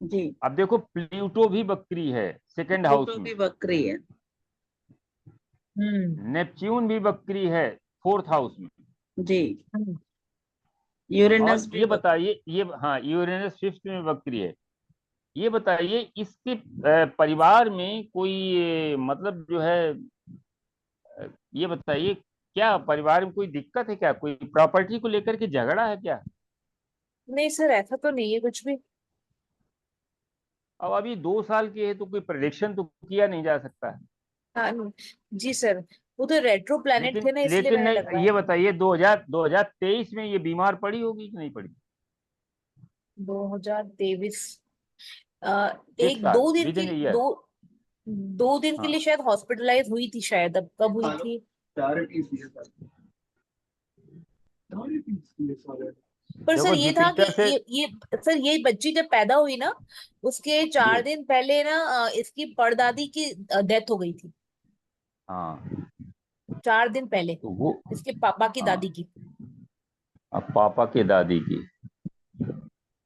जी। अब देखो प्लूटो भी बकरी है सेकंड हाउस प्लूटो में, भी बकरी है। नेपच्यून भी बकरी है फोर्थ हाउस में। जी। हम्म। यूरेनस और भी ये बताइए, ये हाँ यूरेनस फिफ्थ में बकरी है। ये बताइए इसके परिवार में कोई मतलब जो है, ये बताइए क्या परिवार में कोई दिक्कत है क्या, कोई प्रॉपर्टी को लेकर के झगड़ा है क्या? नहीं सर, ऐसा तो नहीं है कुछ भी। अब अभी 2 साल की है तो कोई प्रेडिक्शन तो किया नहीं जा सकता है। हाँ जी सर, वो तो रेट्रो प्लैनेट लेकिन थे ना, इसलिए लेकिन मैंने नहीं, लगवाया। ये बताइए 2023 में ये बीमार पड़ी होगी कि नहीं पड़ी? 2023 इस एक साल दो दिन विद के इन ईयर। 2 दिन के हाँ लिए शायद हॉस्पिटलाइज हुई थी, शायद। अब कब हुई थी? पर सर देखो ये था कि जुपिटर से, ये सर, ये बच्ची जब पैदा हुई ना, उसके जी 4 दिन पहले ना इसकी परदादी की डेथ हो गई थी। हाँ 4 दिन पहले तो वो, इसके पापा की हाँ दादी की। अब पापा के दादी की,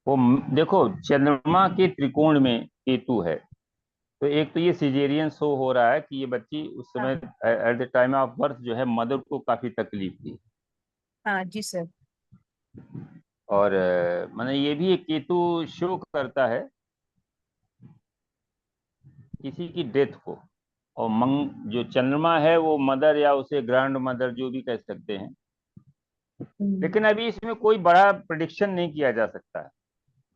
वो देखो चंद्रमा के त्रिकोण में केतु है, तो एक तो ये सिजेरियन शो हो रहा है कि ये बच्ची उस समय हाँ at the time of birth जो है मदर को काफी तकलीफ थी। हाँ जी सर। और मैंने ये भी एक केतु शो करता है किसी की डेथ को। और जो चंद्रमा है वो मदर या उसे ग्रैंड मदर जो भी कह सकते हैं, लेकिन अभी इसमें कोई बड़ा प्रिडिक्शन नहीं किया जा सकता है,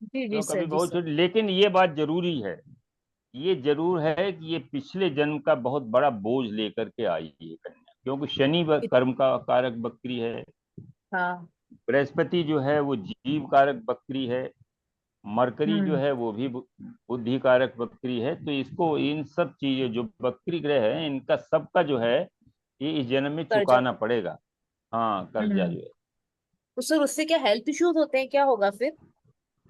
जी जी क्यों सर, कभी जी बहुत सर। छोटी। लेकिन ये बात जरूरी है, ये जरूर है कि ये पिछले जन्म का बहुत बड़ा बोझ लेकर के आई है कन्या, क्योंकि शनि कर्म का कारक बकरी है, हाँ। बृहस्पति जो है वो जीव कारक बकरी है, मरकरी जो हम्म। है वो भी बुद्धि कारक बकरी है। तो इसको इन सब चीजें जो बकरी ग्रह है इनका सबका जो है ये इस जन्म में कर्जा। चुकाना पड़ेगा। हाँ कर्जा हम्म। जो है। तो सर उससे क्या हेल्थ इश्यूज होते हैं, क्या होगा फिर?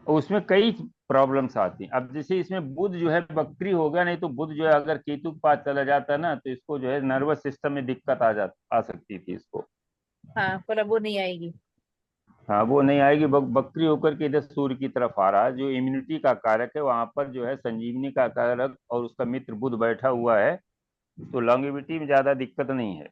और उसमें कई प्रॉब्लम्स आती हैं। अब जैसे इसमें बुध जो है बकरी हो गया, नहीं तो बुध जो है अगर केतु के पास चला जाता ना तो इसको जो है नर्वस सिस्टम में दिक्कत आ सकती थी इसको। हाँ, पर अब वो नहीं आएगी। हाँ वो नहीं आएगी, बकरी होकर के इधर सूर्य की तरफ आ रहा है, जो इम्यूनिटी का कारक है वहां पर जो है संजीवनी का कारक और उसका मित्र बुध बैठा हुआ है, तो लॉन्गेविटी में ज्यादा दिक्कत नहीं है।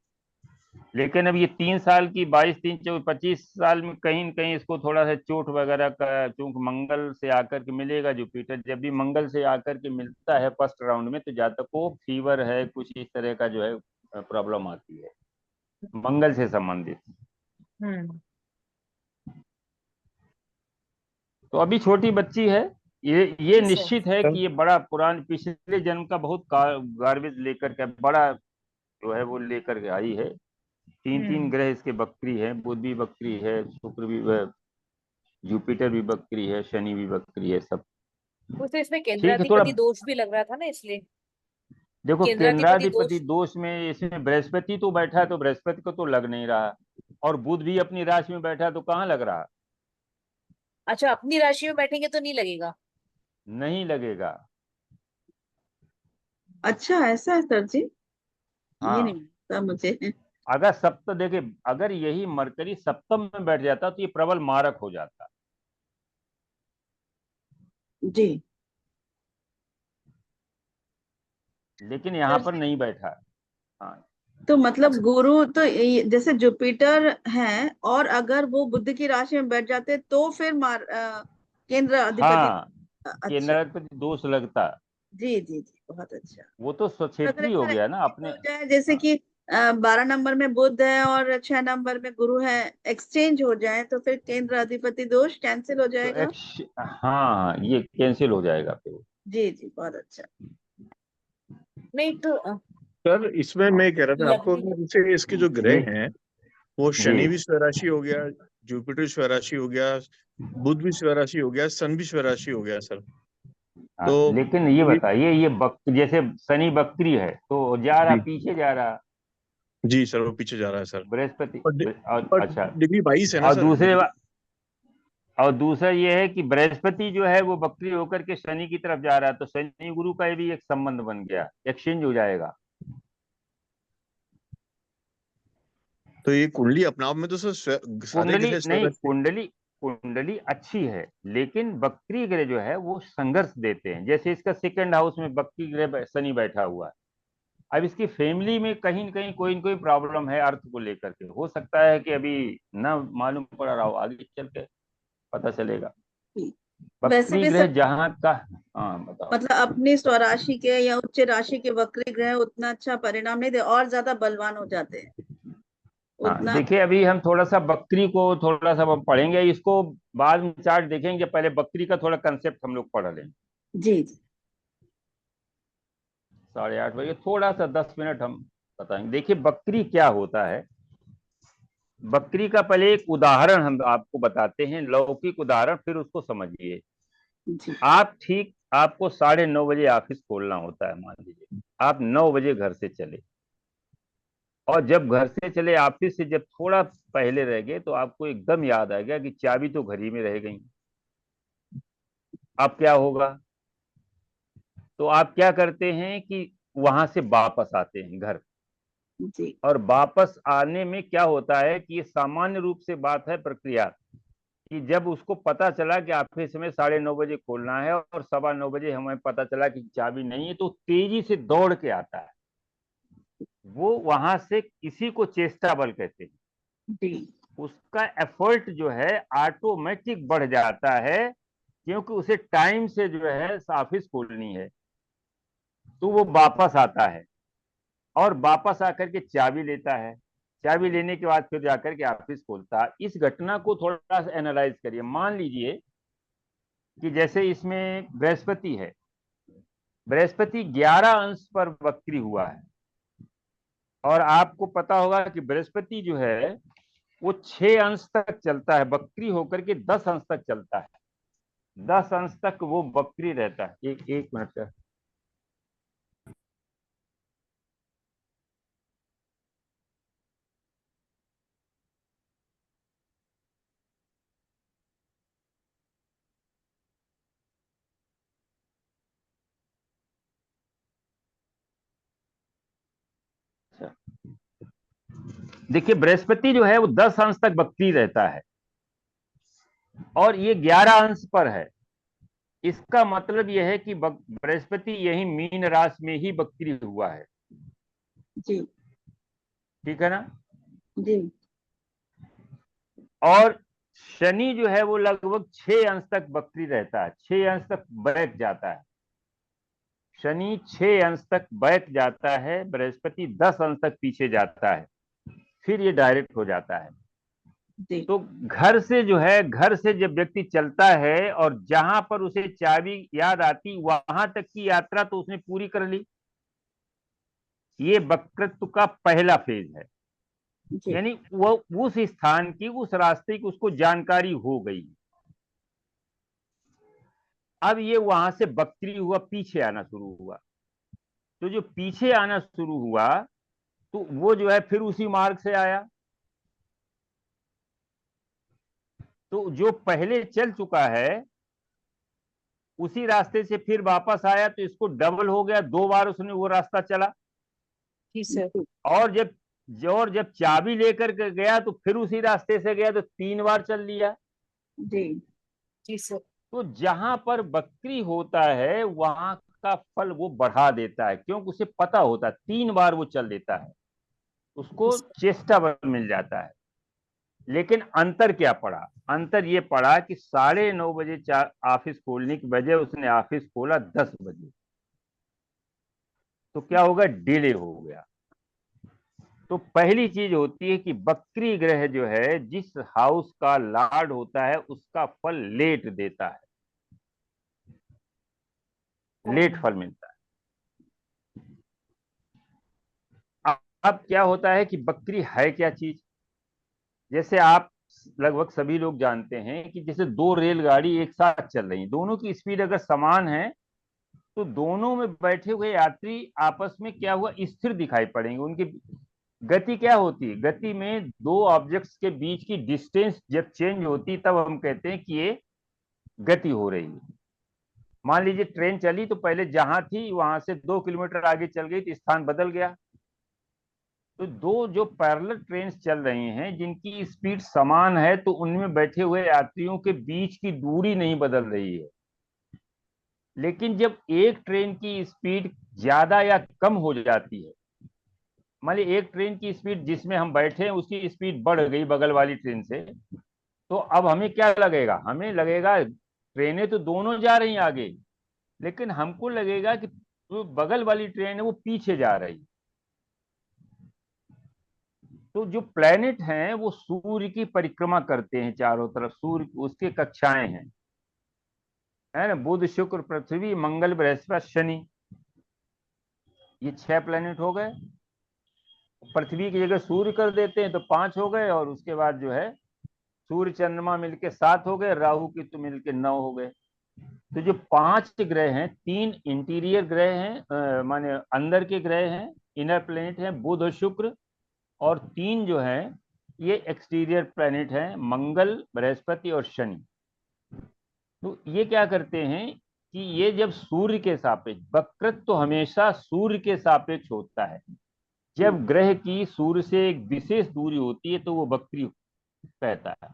लेकिन अब ये 3 साल की, 22, 23, 24, 25 साल में कहीं न कहीं इसको थोड़ा सा चोट वगैरह का, चूंकि मंगल से आकर के मिलेगा जुपिटर, जब भी मंगल से आकर के मिलता है फर्स्ट राउंड में तो जातक को फीवर है, कुछ इस तरह का जो है प्रॉब्लम आती है मंगल से संबंधित। हम्म। तो अभी छोटी बच्ची है, ये जी सर। निश्चित है कि ये बड़ा पुरान पिछले जन्म का बहुत गार्बेज लेकर के बड़ा जो है वो लेकर के आई है। 3 3 हम्म। ग्रह इसके बकरी है, बुध भी बकरी है, शुक्र भी, जुपिटर भी बकरी है, शनि भी बकरी है, सब उसे इसमें ठीक है। थोड़ा केंद्राधिपति दोष भी लग रहा था ना, इसलिए। देखो केंद्राधिपति केंद्राधिपति दोष। दोष में इसमें बृहस्पति तो बैठा है, तो बृहस्पति को तो लग नहीं रहा, और बुध भी अपनी राशि में बैठा है तो कहाँ लग रहा? अच्छा, अपनी राशि में बैठेंगे तो नहीं लगेगा? नहीं लगेगा। अच्छा ऐसा है सर जी, ये नहीं हाँ, पता मुझे। अगर सप्तम, देखिए अगर यही मरकरी सप्तम में बैठ जाता तो ये प्रबल मारक हो जाता, जी लेकिन यहाँ सर पर जी, नहीं बैठा। हाँ, तो मतलब अच्छा गुरु तो जैसे जुपिटर है, और अगर वो बुध की राशि में बैठ जाते तो फिर केंद्र अधिपति। हाँ, अच्छा, केंद्राधिपति दोष लगता, जी जी जी, बहुत अच्छा। वो तो अगर स्वक्षेत्री हो ऐसा गया ना एक्सचेंज अपने। हो जाए, जैसे हाँ, कि 12 नंबर में बुध है और 6 नंबर में गुरु है, एक्सचेंज हो जाए तो फिर केंद्र अधिपति दोष कैंसिल हो तो जाएगा। हाँ, ये कैंसिल हो जाएगा फिर। जी जी, बहुत अच्छा। नहीं तो सर इसमें मैं कह रहा था आपको लग्न कि जैसे इसके जो जी ग्रह हैं वो जी। शनि भी स्वराशि हो गया, जुपिटर स्वराशि हो गया, बुध भी स्वराशि हो गया, सन भी स्वराशि हो गया सर। हाँ, तो लेकिन ये ये बताइए, ये जैसे शनि बकरी है तो जा रहा जी पीछे जा रहा जी सर, वो पीछे जा रहा है सर। बृहस्पति, और और और अच्छा, डिग्री 22 है ना और सर, डिग्री। और दूसरा ये है कि बृहस्पति जो है वो बकरी होकर के शनि की तरफ जा रहा है, तो शनि गुरु का भी एक संबंध बन गया, एक्सचेंज हो जाएगा। तो ये कुंडली अपने आप में तो सर सारे कुंडली ग्रह नहीं, स्वराशि। कुंडली अच्छी है, लेकिन बकरी ग्रह जो है वो संघर्ष देते हैं। जैसे इसका सेकंड हाउस में बकरी ग्रह शनि बैठा हुआ है, अब इसकी फैमिली में कहीं न कहीं कोई न कोई प्रॉब्लम है अर्थ को लेकर के, हो सकता है कि अभी ना मालूम पड़ रहा हो, आगे चल के पता चलेगा। वैसे बकरी भी ग्रह सर, जहां का, हाँ बताओ। मतलब अपनी स्वराशि के या उच्च राशि के वक्री ग्रह उतना अच्छा परिणाम नहीं दे, और ज्यादा बलवान हो जाते हैं हाँ, उतना। देखिए अभी हम थोड़ा सा बकरी को थोड़ा सा हम पढ़ेंगे, इसको बाद में चार्ट देखेंगे, पहले बकरी का थोड़ा कंसेप्ट हम लोग पढ़ लें। जी जी 8:30 बजे थोड़ा सा 10 मिनट हम बताएंगे। देखिए बकरी क्या होता है, बकरी का पहले एक उदाहरण हम आपको बताते हैं, लौकिक उदाहरण, फिर उसको समझिए। जी आपको 9:30 बजे ऑफिस खोलना होता है, मान लीजिए आप 9 बजे घर से चले, और जब घर से चले ऑफिस से जब थोड़ा पहले रह गए तो आपको एकदम याद आ गया कि चाबी तो घर ही में रह गई। अब क्या होगा? तो आप क्या करते हैं कि वहां से वापस आते हैं घर, जी और वापस आने में क्या होता है कि ये सामान्य रूप से बात है, प्रक्रिया, कि जब उसको पता चला कि ऑफिस में 9:30 बजे खोलना है और 9:15 बजे हमें पता चला कि चाबी नहीं है, तो तेजी से दौड़ के आता है। वो वहां से किसी को चेष्टा बल कहते हैं, जी उसका एफर्ट जो है ऑटोमेटिक बढ़ जाता है, क्योंकि उसे टाइम से जो है ऑफिस खोलनी है। तो वो वापस आता है और वापस आकर के चाबी लेता है, चाबी लेने के बाद फिर जाकर के ऑफिस खोलता है। इस घटना को थोड़ा सा एनालाइज करिए। मान लीजिए कि जैसे इसमें बृहस्पति है, बृहस्पति 11 अंश पर वक्री हुआ है, और आपको पता होगा कि बृहस्पति जो है वो 6 अंश तक चलता है, वक्री होकर के 10 अंश तक चलता है, 10 अंश तक वो वक्री रहता है। एक मिनट का, देखिए बृहस्पति जो है वो 10 अंश तक वक्री रहता है, और ये 11 अंश पर है। इसका मतलब यह है कि बृहस्पति यही मीन राशि में ही वक्री हुआ है, जी ठीक है ना? जी और शनि जो है वो लगभग 6 अंश तक वक्री रहता है, 6 अंश तक बैठ जाता है। शनि 6 अंश तक बैठ जाता है, बृहस्पति 10 अंश तक पीछे जाता है, फिर ये डायरेक्ट हो जाता है। जी तो घर से जो है, घर से जब व्यक्ति चलता है और जहां पर उसे चाबी याद आती, वहां तक की यात्रा तो उसने पूरी कर ली। ये वक्रत्व का पहला फेज है, जी यानी वो उस स्थान की, उस रास्ते की उसको जानकारी हो गई। अब ये वहां से वक्री हुआ, पीछे आना शुरू हुआ। तो जो पीछे आना शुरू हुआ तो वो जो है फिर उसी मार्ग से आया। तो जो पहले चल चुका है उसी रास्ते से फिर वापस आया तो इसको डबल हो गया, 2 बार उसने वो रास्ता चला। जी सर। और जब चाबी लेकर के गया तो फिर उसी रास्ते से गया तो 3 बार चल लिया। जी जी सर। तो जहां पर बकरी होता है वहां का फल वो बढ़ा देता है, क्योंकि उसे पता होता है 3 बार वो चल देता है, उसको चेष्टा बल मिल जाता है। लेकिन अंतर क्या पड़ा? अंतर ये पड़ा कि 9:30 बजे ऑफिस खोलने की बजाय उसने ऑफिस खोला 10 बजे, तो क्या होगा? डिले हो गया। तो पहली चीज होती है कि बकरी ग्रह जो है, जिस हाउस का लॉर्ड होता है उसका फल लेट देता है, लेट फल मिलता है। अब क्या होता है कि बकरी है क्या चीज? जैसे आप लगभग सभी लोग जानते हैं कि जैसे 2 रेलगाड़ी एक साथ चल रही, दोनों की स्पीड अगर समान है तो दोनों में बैठे हुए यात्री आपस में क्या हुआ? स्थिर दिखाई पड़ेंगे। उनकी गति क्या होती है? गति में 2 ऑब्जेक्ट्स के बीच की डिस्टेंस जब चेंज होती तब हम कहते हैं कि ये गति हो रही है। मान लीजिए ट्रेन चली तो पहले जहां थी वहां से 2 किलोमीटर आगे चल गई तो स्थान बदल गया। तो 2 जो पैरेलल ट्रेन चल रही हैं जिनकी स्पीड समान है तो उनमें बैठे हुए यात्रियों के बीच की दूरी नहीं बदल रही है। लेकिन जब एक ट्रेन की स्पीड ज्यादा या कम हो जाती है, मान लीजिए एक ट्रेन की स्पीड जिसमें हम बैठे हैं उसकी स्पीड बढ़ गई बगल वाली ट्रेन से, तो अब हमें क्या लगेगा? हमें लगेगा ट्रेनें तो दोनों जा रही हैं आगे, लेकिन हमको लगेगा कि जो बगल वाली ट्रेन है वो पीछे जा रही। तो जो प्लेनेट हैं वो सूर्य की परिक्रमा करते हैं चारों तरफ, सूर्य उसके कक्षाएं हैं, है ना? बुध, शुक्र, पृथ्वी, मंगल, बृहस्पति, शनि, ये 6 प्लेनेट हो गए। पृथ्वी की जगह सूर्य कर देते हैं तो 5 हो गए, और उसके बाद जो है सूर्य चंद्रमा मिलके 7 हो गए, राहु केतु मिलके 9 हो गए। तो जो 5 ग्रह हैं, 3 इंटीरियर ग्रह हैं, माने अंदर के ग्रह हैं, इनर प्लेनेट हैं बुध और शुक्र, और 3 जो हैं ये एक्सटीरियर प्लेनेट हैं, मंगल, बृहस्पति और शनि। तो ये क्या करते हैं कि ये जब सूर्य के सापेक्ष, वक्रत्व तो हमेशा सूर्य के सापेक्ष होता है। जब ग्रह की सूर्य से एक विशेष दूरी होती है तो वो वक्री कहता है,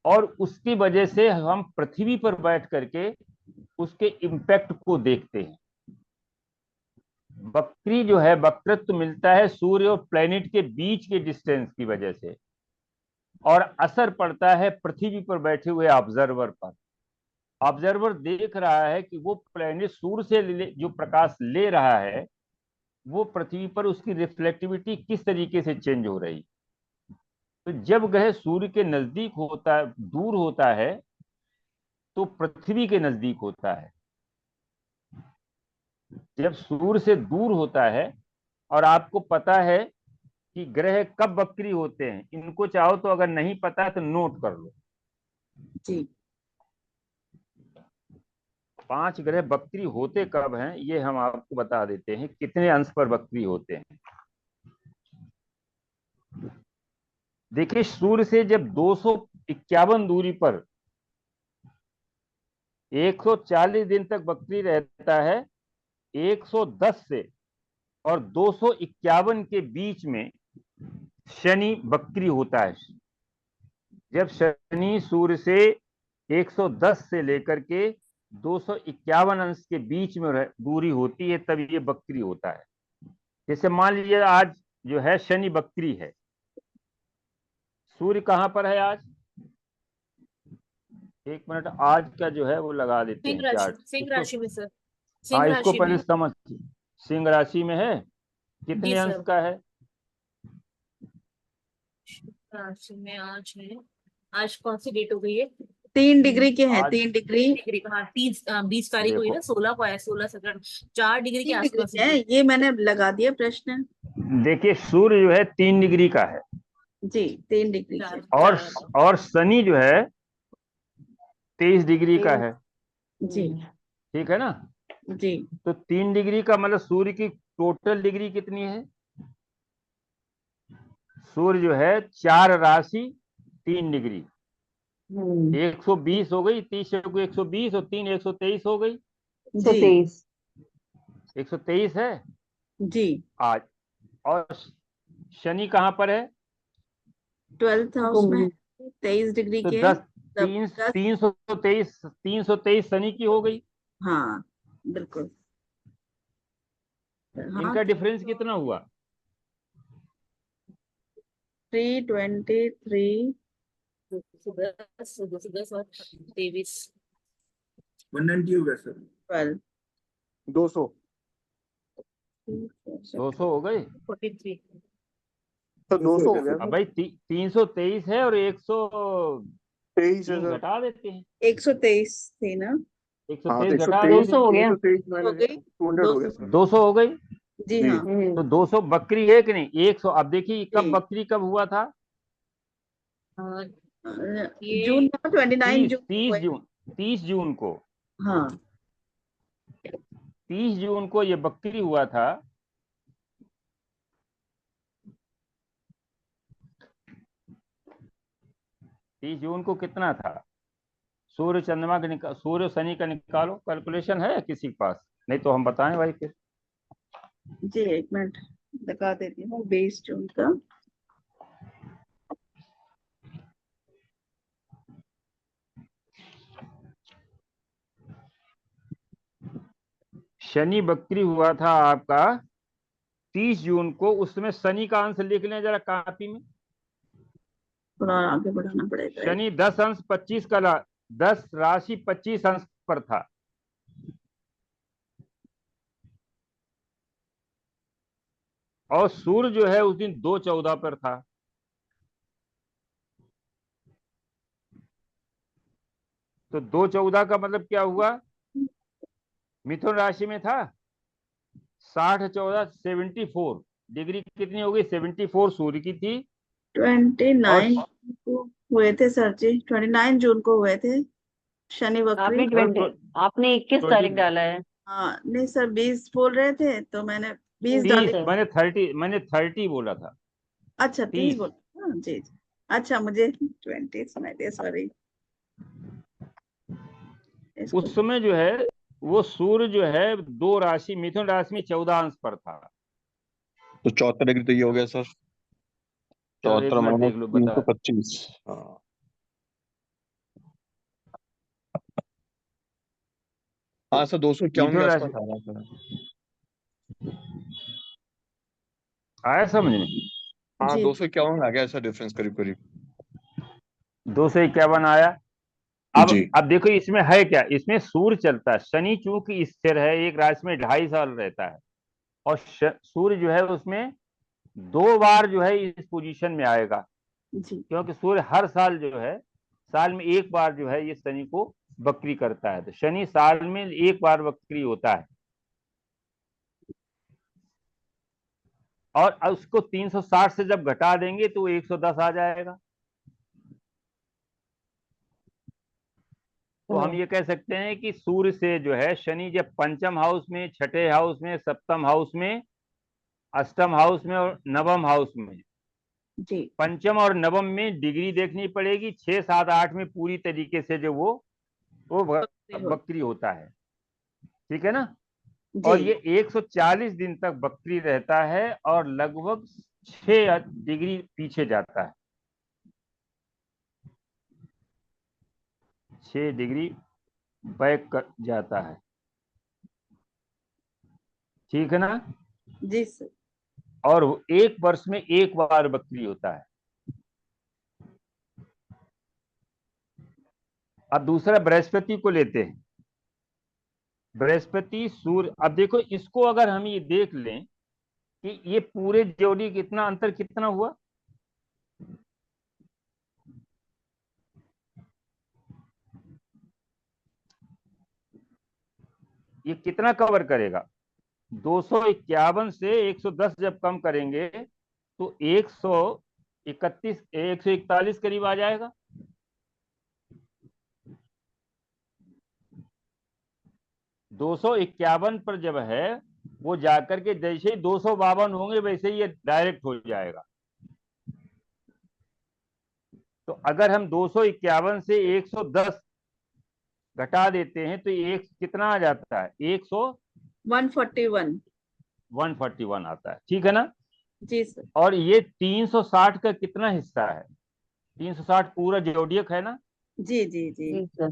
और उसकी वजह से हम पृथ्वी पर बैठ करके उसके इम्पैक्ट को देखते हैं। वक्री जो है, वक्रत्व मिलता है सूर्य और प्लेनेट के बीच के डिस्टेंस की वजह से, और असर पड़ता है पृथ्वी पर बैठे हुए ऑब्जर्वर पर। ऑब्जर्वर देख रहा है कि वो प्लेनेट सूर्य से जो प्रकाश ले रहा है वो पृथ्वी पर उसकी रिफ्लेक्टिविटी किस तरीके से चेंज हो रही। तो जब ग्रह सूर्य के नजदीक होता है, दूर होता है, तो पृथ्वी के नजदीक होता है। जब सूर्य से दूर होता है, और आपको पता है कि ग्रह कब वक्री होते हैं, इनको चाहो तो अगर नहीं पता तो नोट कर लो। जी 5 ग्रह वक्री होते कब हैं ये हम आपको बता देते हैं, कितने अंश पर वक्री होते हैं। देखिए, सूर्य से जब 251 दूरी पर 140 दिन तक वक्री रहता है, 110 से और 251 के बीच में शनि वक्री होता है। जब शनि सूर्य से 110 से लेकर के 251 अंश के बीच में दूरी होती है तब ये वक्री होता है। जैसे मान लीजिए आज जो है शनि वक्री है, सूर्य कहां पर है आज? एक मिनट, आज का जो है वो लगा देते हैं चार्ट। सिंह राशि में सर। हाँ, सिंह इसको राशि पहले में। समझ। सिंह राशि में है, कितने जी अंश सर। का है? राशि में आज है, आज कौन सी डेट हो गई है? 3 डिग्री के हैं, आज 3 डिग्री। डिग्री का, हाँ 20 तारीख हुई ना, देखो, 16 को है, 16 17 4 डिग्री के 3 आसपास डिग्री है, ये मैंने लगा दिया प्रश्न। देखिए सूर्य जो है 3 डिग्री का है, जी 3 डिग्री चार के। और शनि जो है 23 डिग्री का है। जी ठीक है ना? जी तो 3 डिग्री का मतलब सूर्य की टोटल डिग्री कितनी है? सूर्य जो है 4 राशि 3 डिग्री, 120 हो गई, 30 को 120 और 3 123 हो गई। जी 123। 123 है जी। आज। और शनि कहाँ पर है? 12th हाउस में 23 डिग्री तो के 10 तब 323 शनि की हो गई। हाँ बिल्कुल। हाँ इनका डिफरेंस कितना हुआ? 323 210 और 23। 190 हो गया सर। 12 200 200 हो गए। 43। तो 200 हो गया अब सर। भाई 323 है और 23 है 103 सर। घटा देते हैं। 123 थी ना? हाँ 123 तो घटा 123 देते 200 हो हैं। गया। 123 हो माइनस गई 200 हो गया सर। 200 हो गई। जी जी। हाँ तो 200 बकरी है कि नहीं? 100। अब देखिए कब जी। बकरी कब हुआ था? ये जून में 29 30 जून को 30 हुए। जून 30 जून को। हाँ 30 जून को ये बकरी हुआ था। तीस जून को कितना था? सूर्य चंद्रमा का सूर्य शनि का निकालो, कैलकुलेशन है किसी के पास? नहीं तो हम बताएं भाई फिर। जी, एक मिनट दिखा देती हूँ। 20 जून का शनि बकरी हुआ था आपका 30 जून को। उसमें शनि का अंश लिख लें जरा कॉपी में। थोड़ा आगे बढ़ाना पड़ेगा। शनि 10 अंश 25 का 10 राशि 25 अंश पर था। और सूर्य जो है उस दिन 2-14 पर था। तो 2-14 का मतलब क्या हुआ? मिथुन राशि में था। 60-14 डिग्री कितनी हो गई? 74 सूर्य की थी। 29 और को हुए थे सर जी, 29 जून को हुए थे शनि आपने वक्री। 20 आपने 21 तारीख 20 डाला है। हाँ नहीं सर, 20 बोल रहे थे तो मैंने 20 20 डाली। 30 है। मैंने 30 बोला था। अच्छा 30 30। बोल। हाँ जी जी। अच्छा मुझे 20 सुनाई दिया, सॉरी। इसको उस समय जो है वो सूर्य जो है 2 राशि मिथुन राशि में 14 अंश पर था। तो 74 डिग्री तो ये हो गया सर। चलो एक 74 मिनट माइनस देख लो बता। 325। हाँ हाँ सर 251 के मिथुन आसपास राशि आ रहा था। आया समझ में? हाँ जी 251 आ गया ऐसा डिफरेंस करीब करीब। 251 आया। जी। अब देखो इसमें है क्या? इसमें सूर्य चलता है। शनि चूंकि स्थिर है एक राशि में 2.5 साल रहता है। और सूर्य जो है उसमें 2 बार जो है इस पोजीशन में आएगा। जी क्योंकि सूर्य हर साल जो है साल में एक बार जो है ये शनि को वक्री करता है। तो शनि साल में एक बार वक्री होता है। और उसको 360 से जब घटा देंगे तो 110 आ जाएगा। तो हम ये कह सकते हैं कि सूर्य से जो है शनि जब पंचम हाउस में, छठे हाउस में, सप्तम हाउस में, अष्टम हाउस में और नवम हाउस में, जी पंचम और नवम में डिग्री देखनी पड़ेगी। 6, 7, 8 में पूरी तरीके से जो वो वक्री होता है। ठीक है ना? जी और ये 140 दिन तक बकरी रहता है और लगभग 6 डिग्री पीछे जाता है। 6 डिग्री बैक कर जाता है। ठीक है ना? जी सर। और एक वर्ष में एक बार बकरी होता है। अब दूसरा बृहस्पति को लेते हैं। बृहस्पति सूर्य, अब देखो इसको अगर हम ये देख लें कि ये पूरे जोड़ी कितना अंतर कितना हुआ। ये कितना कवर करेगा? 251 से 110 जब कम करेंगे तो 131 141 करीब आ जाएगा। 251 पर जब है वो जाकर के जैसे ही 252 होंगे वैसे ही ये डायरेक्ट हो जाएगा। तो अगर हम 251 से 110 घटा देते हैं तो एक कितना आ जाता है? 141। 141 आता है, ठीक है ना? जी सर। और ये 360 का कितना हिस्सा है? 360 पूरा जोडियक है ना? जी जी जी। जी सर।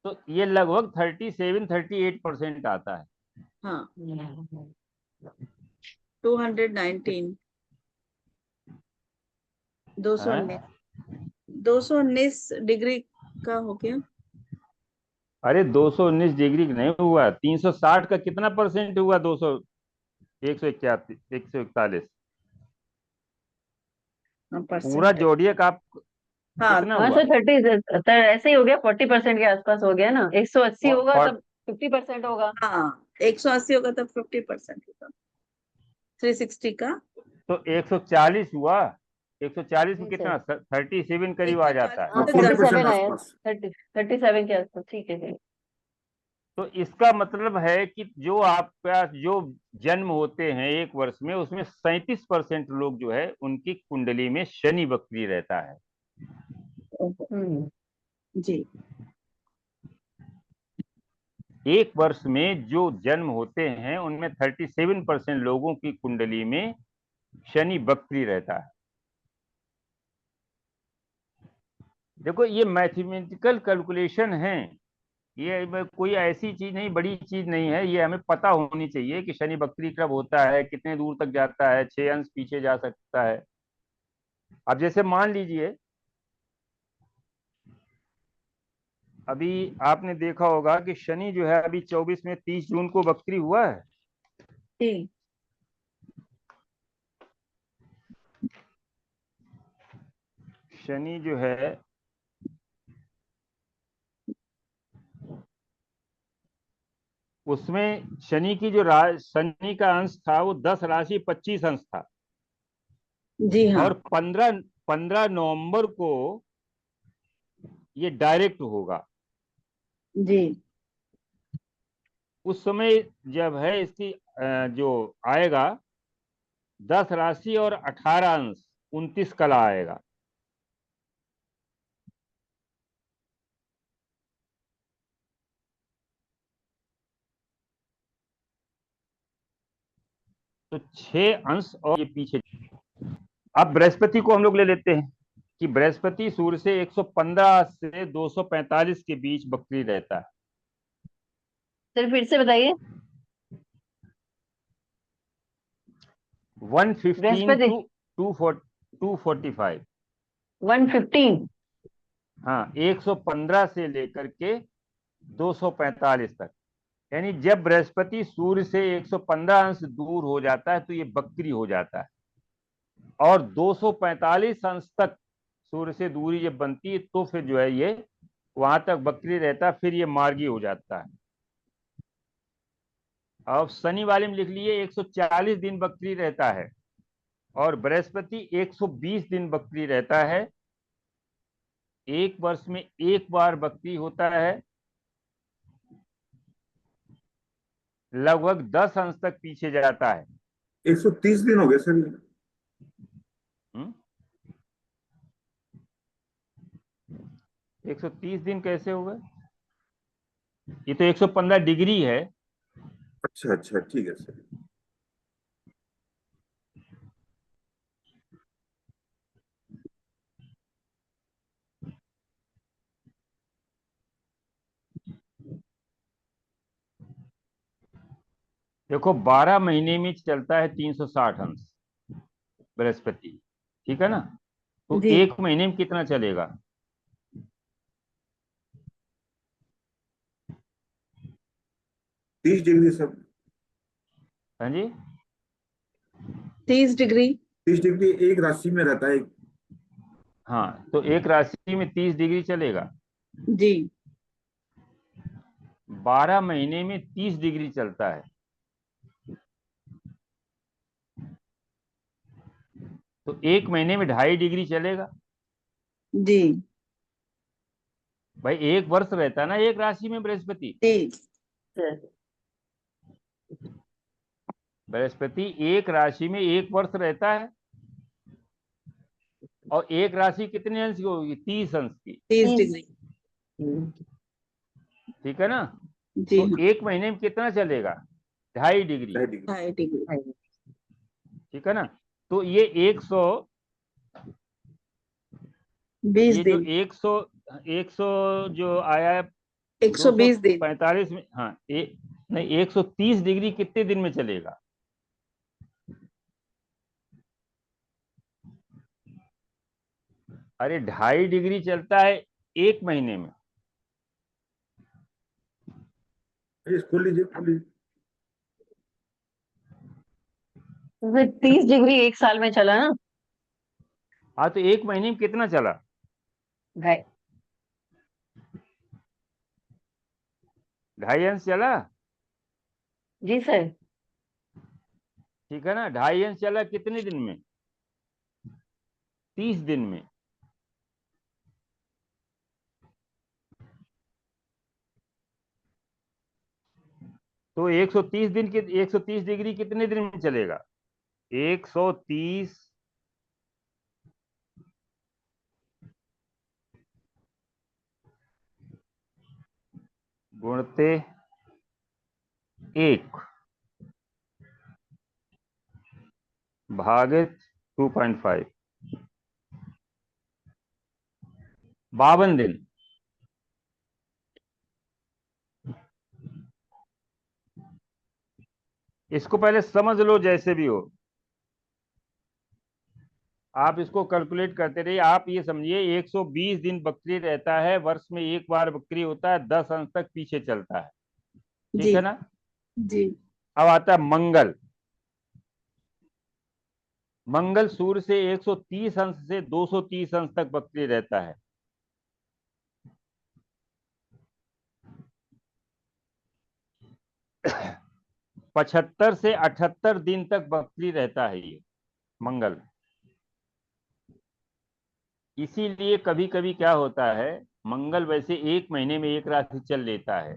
तो ये लगभग 37-38% आता है। हाँ, 219, 219, 219 डिग्री का हो गया। अरे 219 डिग्री नहीं हुआ, 360 का कितना परसेंट हुआ? 200, 141, 141 पूरा परसेंट। जोडियक आप हाँ, कितना हाँ हुआ? सर, 30 ऐसे ही हो गया, 40% के आसपास हो गया ना। 180 होगा और तब 50% होगा। हाँ, 180 होगा तब 50% होगा। 360 का तो 140 हुआ। 140 में जी कितना? सर। 37 करीब आ जाता है। हाँ, 140 40% 37 आया। आसपास। 37 के आसपास, ठीक है जी। तो इसका मतलब है कि जो आपका जो जन्म होते हैं एक वर्ष में, उसमें 37% लोग जो है उनकी कुंडली में शनि वक्री रहता है। जी। एक वर्ष में जो जन्म होते हैं उनमें 37% लोगों की कुंडली में शनि वक्री रहता है। देखो ये मैथमेटिकल कैलकुलेशन है, ये कोई ऐसी चीज नहीं, बड़ी चीज नहीं है। ये हमें पता होनी चाहिए कि शनि वक्री कब होता है, कितने दूर तक जाता है, 6 अंश पीछे जा सकता है। अब जैसे मान लीजिए, अभी आपने देखा होगा कि शनि जो है अभी 24 में 30 जून को वक्री हुआ है। जी। शनि जो है उसमें शनि की जो शनि का अंश था वो 10 राशि 25 अंश था। जी हाँ। और 15 नवंबर को ये डायरेक्ट होगा। जी उस समय जब है इसकी जो आएगा 10 राशि और 18 अंश, 29 कला आएगा। तो 6 अंश और ये पीछे। अब बृहस्पति को हम लोग ले लेते हैं कि बृहस्पति सूर्य से 115 से 245 के बीच वक्री रहता है। सर फिर से बताइए। 115 बृहस्पति। टू 245। 115। हाँ, 115 से लेकर के 245 तक। यानी जब बृहस्पति सूर्य से 115 अंश दूर हो जाता है तो ये वक्री हो जाता है। और 245 अंश तक सूर्य से दूरी जब बनती है तो फिर जो है ये वहां तक वक्री रहता है, फिर ये मार्गी हो जाता है। अब शनि वाले में लिख लिए 140 दिन वक्री रहता है, और बृहस्पति 120 दिन वक्री रहता है। एक वर्ष में एक बार वक्री होता है, लगभग 10 अंश तक पीछे जाता है। 130 दिन हो गए सर ये। 130 दिन कैसे हो गए? ये तो 115 डिग्री है। अच्छा अच्छा, ठीक है सर। देखो 12 महीने में चलता है 360 अंश बृहस्पति, ठीक है ना? तो जी। एक महीने में कितना चलेगा? 30 डिग्री सर। हाँ जी। 30 डिग्री। 30 डिग्री एक राशि में रहता है। हाँ, तो एक राशि में 30 डिग्री चलेगा। जी 12 महीने में 30 डिग्री चलता है, तो एक महीने में 2.5 डिग्री चलेगा। जी भाई एक वर्ष रहता है ना एक राशि में बृहस्पति। जी। बृहस्पति एक राशि में एक वर्ष रहता है। और एक राशि कितने अंश की होगी? 30 अंश की। 30 डिग्री। ठीक है ना? जी तो हाँ, 1 महीने में कितना चलेगा? 2.5 डिग्री। 2.5 डिग्री। ठीक है ना? तो ये 20 ये जो दिन 100 जो आया है 120 दिन 245 में, हाँ नहीं 130 डिग्री कितने दिन में चलेगा? अरे 2.5 डिग्री चलता है 1 महीने में। ये खोल लीजिए, खोल लीजिए। तो फिर 30 डिग्री 1 साल में चला ना? हाँ, तो 1 महीने में कितना चला? भाई 2.5 अंश चला। जी सर। ठीक है ना? 2.5 अंश चला कितने दिन में? 30 दिन में। तो 130 डिग्री कितने दिन में चलेगा? 130 गुणते 1 भागित 2.5, 52 दिन। इसको पहले समझ लो, जैसे भी हो आप इसको कैलकुलेट करते रहिए। आप ये समझिए 120 दिन बकरी रहता है, वर्ष में एक बार बकरी होता है, 10 अंश तक पीछे चलता है। ठीक जी है ना? जी। अब आता है मंगल। मंगल सूर्य से 130 अंश से 230 अंश तक बकरी रहता है। पचहत्तर से 78 दिन तक बकरी रहता है ये मंगल। इसीलिए कभी कभी क्या होता है, मंगल वैसे 1 महीने में एक राशि चल लेता है,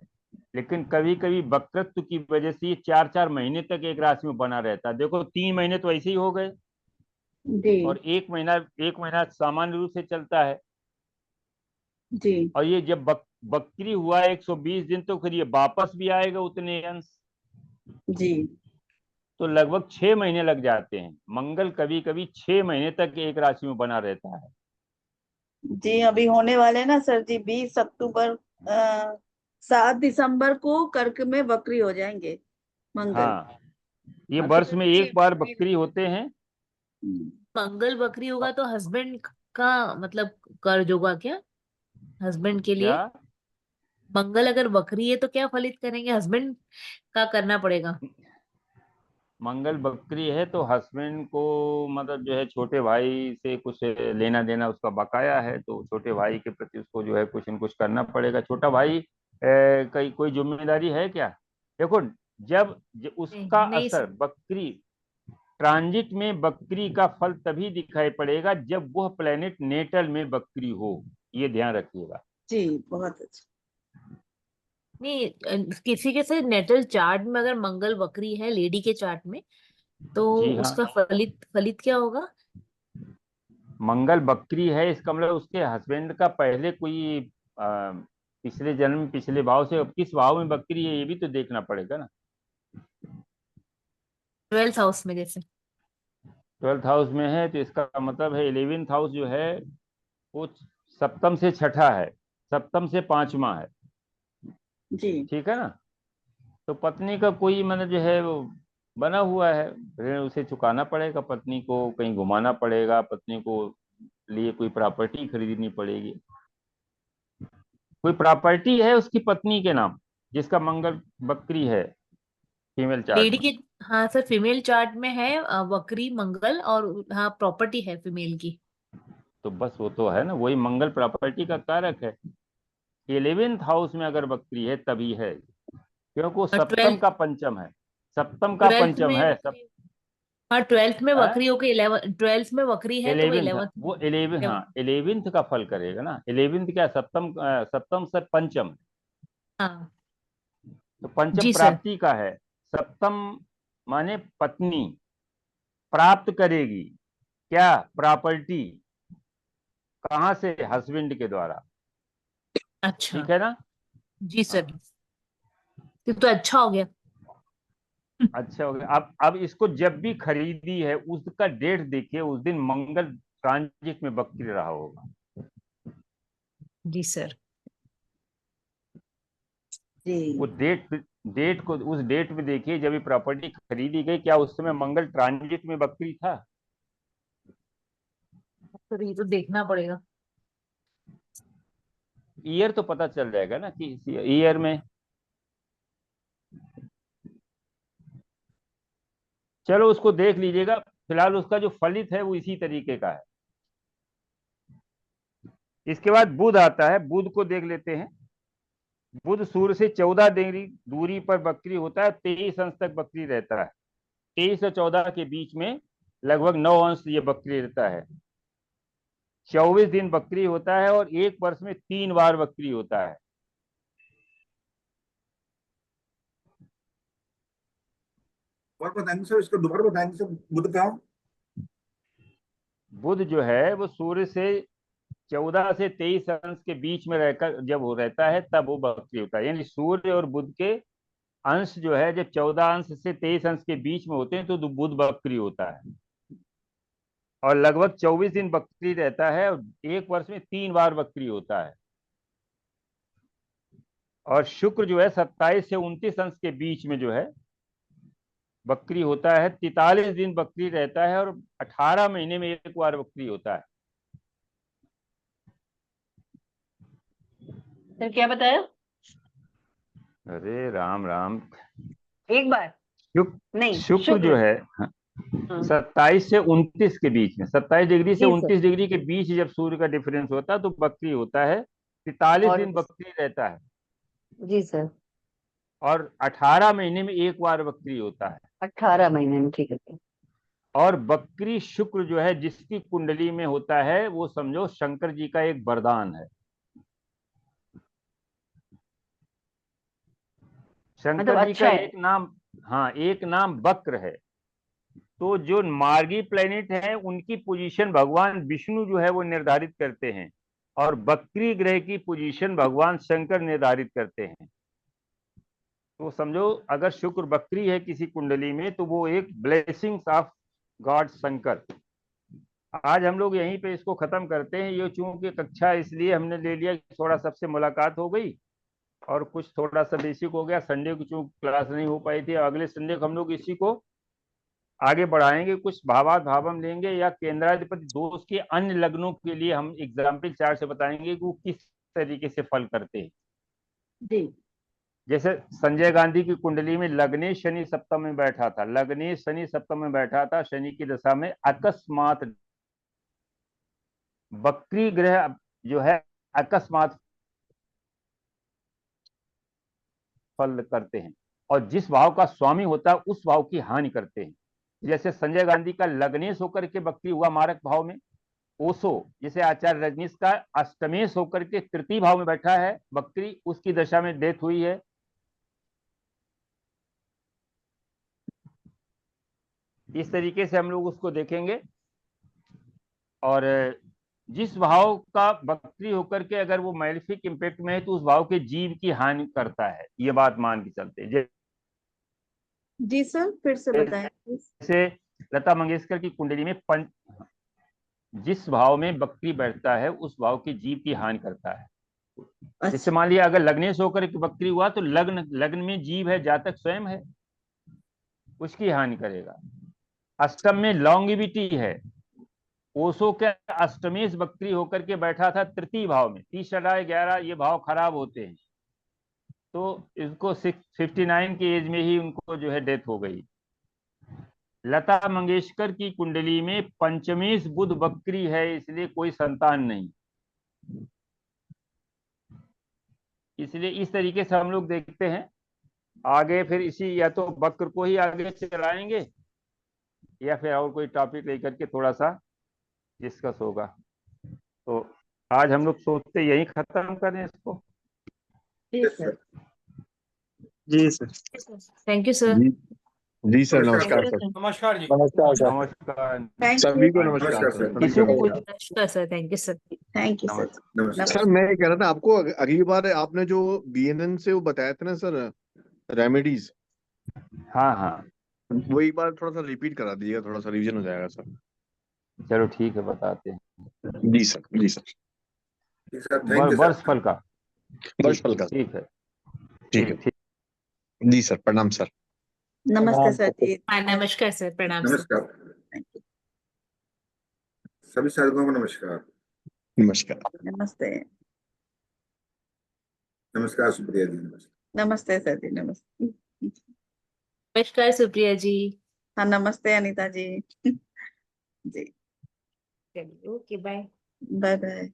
लेकिन कभी कभी वक्रत्व की वजह से ये 4-4 महीने तक एक राशि में बना रहता है। देखो 3 महीने तो ऐसे ही हो गए, जी और 1 महीना सामान्य रूप से चलता है। जी। और ये जब बकरी हुआ 120 दिन, तो फिर ये वापस भी आएगा उतने अंश। जी तो लगभग 6 महीने लग जाते हैं। मंगल कभी कभी 6 महीने तक एक राशि में बना रहता है। जी। अभी होने वाले ना सर जी, 20 अक्टूबर 7 दिसंबर को कर्क में वक्री हो जाएंगे मंगल। हाँ, ये और वर्ष फिर में एक बार बकरी होते हैं। मंगल बकरी होगा तो हस्बैंड का मतलब कर्ज होगा क्या हस्बैंड के क्या? लिए? मंगल अगर बकरी है तो क्या फलित करेंगे? हस्बैंड का करना पड़ेगा। मंगल बकरी है तो हस्बैंड को मतलब जो है छोटे भाई से कुछ लेना देना उसका बकाया है, तो छोटे भाई के प्रति उसको जो है कुछ न कुछ करना पड़ेगा। छोटा भाई कई कोई जिम्मेदारी है क्या? देखो, नहीं उसका नहीं असर सर। बकरी ट्रांजिट में बकरी का फल तभी दिखाई पड़ेगा जब वह प्लेनेट नेटल में बकरी हो। ये ध्यान रखिएगा। जी बहुत अच्छा। नहीं किसी के से नेटल चार्ट में अगर मंगल बकरी है लेडी के चार्ट में, तो जी हाँ, उसका फलित फलित क्या होगा? मंगल बकरी है इसका मतलब उसके हस्बैंड का पहले कोई पिछले जन्म पिछले भाव से किस भाव में बकरी है, ये भी तो देखना पड़ेगा ना। 12th हाउस में जैसे। 12th हाउस में है तो इसका मतलब है 11th हाउस जो है वो सप्तम से छठा है, सप्तम से पांचवा है। जी ठीक है ना? तो पत्नी का कोई मतलब जो है वो बना हुआ है, ऋण उसे चुकाना पड़ेगा, पत्नी को कहीं घुमाना पड़ेगा, पत्नी को लिए कोई प्रॉपर्टी खरीदनी पड़ेगी। कोई प्रॉपर्टी है उसकी पत्नी के नाम जिसका मंगल बकरी है फीमेल चार्ट लेडी में। के, हाँ सर फीमेल चार्ट में है बकरी मंगल, और हाँ प्रॉपर्टी है फीमेल की। तो बस वो तो है ना, वही मंगल प्रॉपर्टी का कारक है। 11th हाउस में अगर बकरी है तभी है, क्योंकि वो और सप्तम का पंचम है। सप्तम का ट्वेल्थ पंचम में, है सब। हाँ ट्वेल्थ में बकरी होके 12th में बकरी है तो वो 11th, 11th वो 11, हाँ 11th का फल करेगा ना। 11th क्या, सप्तम से पंचम। हाँ तो पंचम जी सर। प्राप्ति का है। सप्तम माने पत्नी प्राप्त करेगी क्या? प्रॉपर्टी। कहाँ से? हस्बैंड के द्वारा। अच्छा ठीक है ना? जी सर, ये तो अच्छा हो गया। अच्छा हो गया। अब इसको जब भी खरीदी है उसका डेट देखिए, उस दिन मंगल ट्रांजिट में बकरी रहा होगा। जी सर। जी वो डेट को, उस डेट में देखिए जब ये प्रॉपर्टी खरीदी गई, क्या उस समय मंगल ट्रांजिट में बकरी था? सर ये तो देखना पड़ेगा। ईयर तो पता चल जाएगा ना कि ईयर में। चलो उसको देख लीजिएगा। फिलहाल उसका जो फलित है वो इसी तरीके का है। इसके बाद बुध आता है, बुध को देख लेते हैं। बुध सूर्य से 14 डिग्री दूरी पर बकरी होता है, 23 अंश तक बकरी रहता है। 23 और 14 के बीच में लगभग 9 अंश ये बकरी रहता है। 24 दिन बकरी होता है और एक वर्ष में 3 बार बकरी होता है। और बताएंगे सर, इसको दोबारा बताएंगे सर, बुध का? बुध जो है वो सूर्य से 14 से 23 अंश के बीच में रहकर जब वो रहता है तब वो बकरी होता है। यानी सूर्य और बुध के अंश जो है जब 14 अंश से 23 अंश के बीच में होते हैं तो बुध बकरी होता है। और लगभग 24 दिन बकरी रहता है और एक वर्ष में 3 बार बकरी होता है। और शुक्र जो है 27 से 29 अंश के बीच में जो है बकरी होता है। 43 दिन बकरी रहता है और 18 महीने में एक बार बकरी होता है। सर क्या बताया? अरे राम राम। एक बार शुक्र नहीं, शुक्र जो है हाँ, 27 से 29 के बीच में, 27 डिग्री से जी सर। 29 डिग्री के बीच जब सूर्य का डिफरेंस होता है तो बकरी होता है। 43 और दिन बकरी रहता है जी सर, और 18 महीने में एक बार बकरी होता है। 18 महीने में, ठीक है सर। और बकरी शुक्र जो है जिसकी कुंडली में होता है वो समझो शंकर जी का एक वरदान है। मतलब शंकर जी अच्छा का है। एक नाम, हाँ एक नाम वक्र है। तो जो मार्गी प्लेनेट है उनकी पोजीशन भगवान विष्णु जो है वो निर्धारित करते हैं और बकरी ग्रह की पोजीशन भगवान शंकर निर्धारित करते हैं। तो समझो अगर शुक्र बकरी है किसी कुंडली में तो वो एक ब्लेसिंग्स ऑफ गॉड शंकर। आज हम लोग यहीं पे इसको खत्म करते हैं। ये चूंकि कक्षा इसलिए हमने ले लिया कि थोड़ा सबसे मुलाकात हो गई और कुछ थोड़ा सा बेसिक हो गया। संडे को चूंकि क्लास नहीं हो पाई थी, अगले संडे को हम लोग इसी को आगे बढ़ाएंगे। कुछ भावार्थ भावम लेंगे या केंद्राधिपति दोष के अन्य लग्नों के लिए हम एग्जाम्पल चार्ट से बताएंगे कि वो किस तरीके से फल करते हैं। जी जैसे संजय गांधी की कुंडली में लग्नेश शनि सप्तम में बैठा था, लग्नेश शनि सप्तम में बैठा था, शनि की दशा में अकस्मात बकरी ग्रह जो है अकस्मात फल करते हैं और जिस भाव का स्वामी होता है उस भाव की हानि करते हैं। जैसे संजय गांधी का लग्नेश होकर के बकरी हुआ मारक भाव में। ओशो जैसे आचार्य रजनीश का अष्टमेश होकर के तृतीय भाव में बैठा है बकरी, उसकी दशा में डेथ हुई है। इस तरीके से हम लोग उसको देखेंगे। और जिस भाव का बकरी होकर के अगर वो मैलिफिक इंपैक्ट में है तो उस भाव के जीव की हानि करता है, ये बात मान के चलते हैं। जी सर, फिर से बताएं प्लीज। जैसे लता मंगेशकर की कुंडली में जिस भाव में बकरी बैठता है उस भाव के जीव की हानि करता है। जैसे अच्छा मान लिया अगर लग्नेश होकर के बकरी हुआ तो लग्न में जीव है, जातक स्वयं है, उसकी हानि करेगा। अष्टम में लॉन्गिविटी है। ओशो के अष्टमेश बकरी होकर के बैठा था तृतीय भाव में, 30, 11 ये भाव खराब होते हैं तो इसको 59 की एज में ही उनको जो है डेथ हो गई। लता मंगेशकर की कुंडली में पंचमेश बुध बकरी है, इसलिए कोई संतान नहीं। इसलिए इस तरीके से हम लोग देखते हैं। आगे फिर इसी या तो वक्र को ही आगे चलाएंगे या फिर और कोई टॉपिक लेकर के थोड़ा सा डिस्कस होगा। तो आज हम लोग सोचते यही खत्म करें इसको। ठीक सर। जी सर। Thank you sir. जी सर, नमस्कार नमस्कार सर। नमस्कार जी। नमस्कार सर, नमस्कार। थैंक सभी यू। को नमस्कार नमस्कार सर। सर। किसी को नमस्कार sir, thank you sir. Thank you sir. नमस्कार। सर मैं ये कह रहा था आपको, अगली बार आपने जो BNN से वो बताया था ना सर, रेमेडीज, हाँ हाँ, वो एक बार थोड़ा सा रिपीट करा दीजिएगा, थोड़ा सा रिवीजन हो जाएगा सर। चलो ठीक है, बताते हैं। जी सर, जी सर। ठीक सर, थैंक यू वर्ष सर। फल का। वर्ष फल का। ठीक है, ठीक है। ठीक। जी सर, प्रणाम सर। नमस्ते सर जी। हाँ, नमस्कार सर, प्रणाम सर। नमस्कार। सभी साधकों को नमस्कार। नमस्कार। नमस्ते। नमस्कार सुप्रिया जी, नमस्कार। नमस्ते सर जी। नमस्ते। नमस्कार सुप्रिया जी। हाँ, नमस्ते अनीता जी। जी। चलिए, ओके, बाय। Bye bye.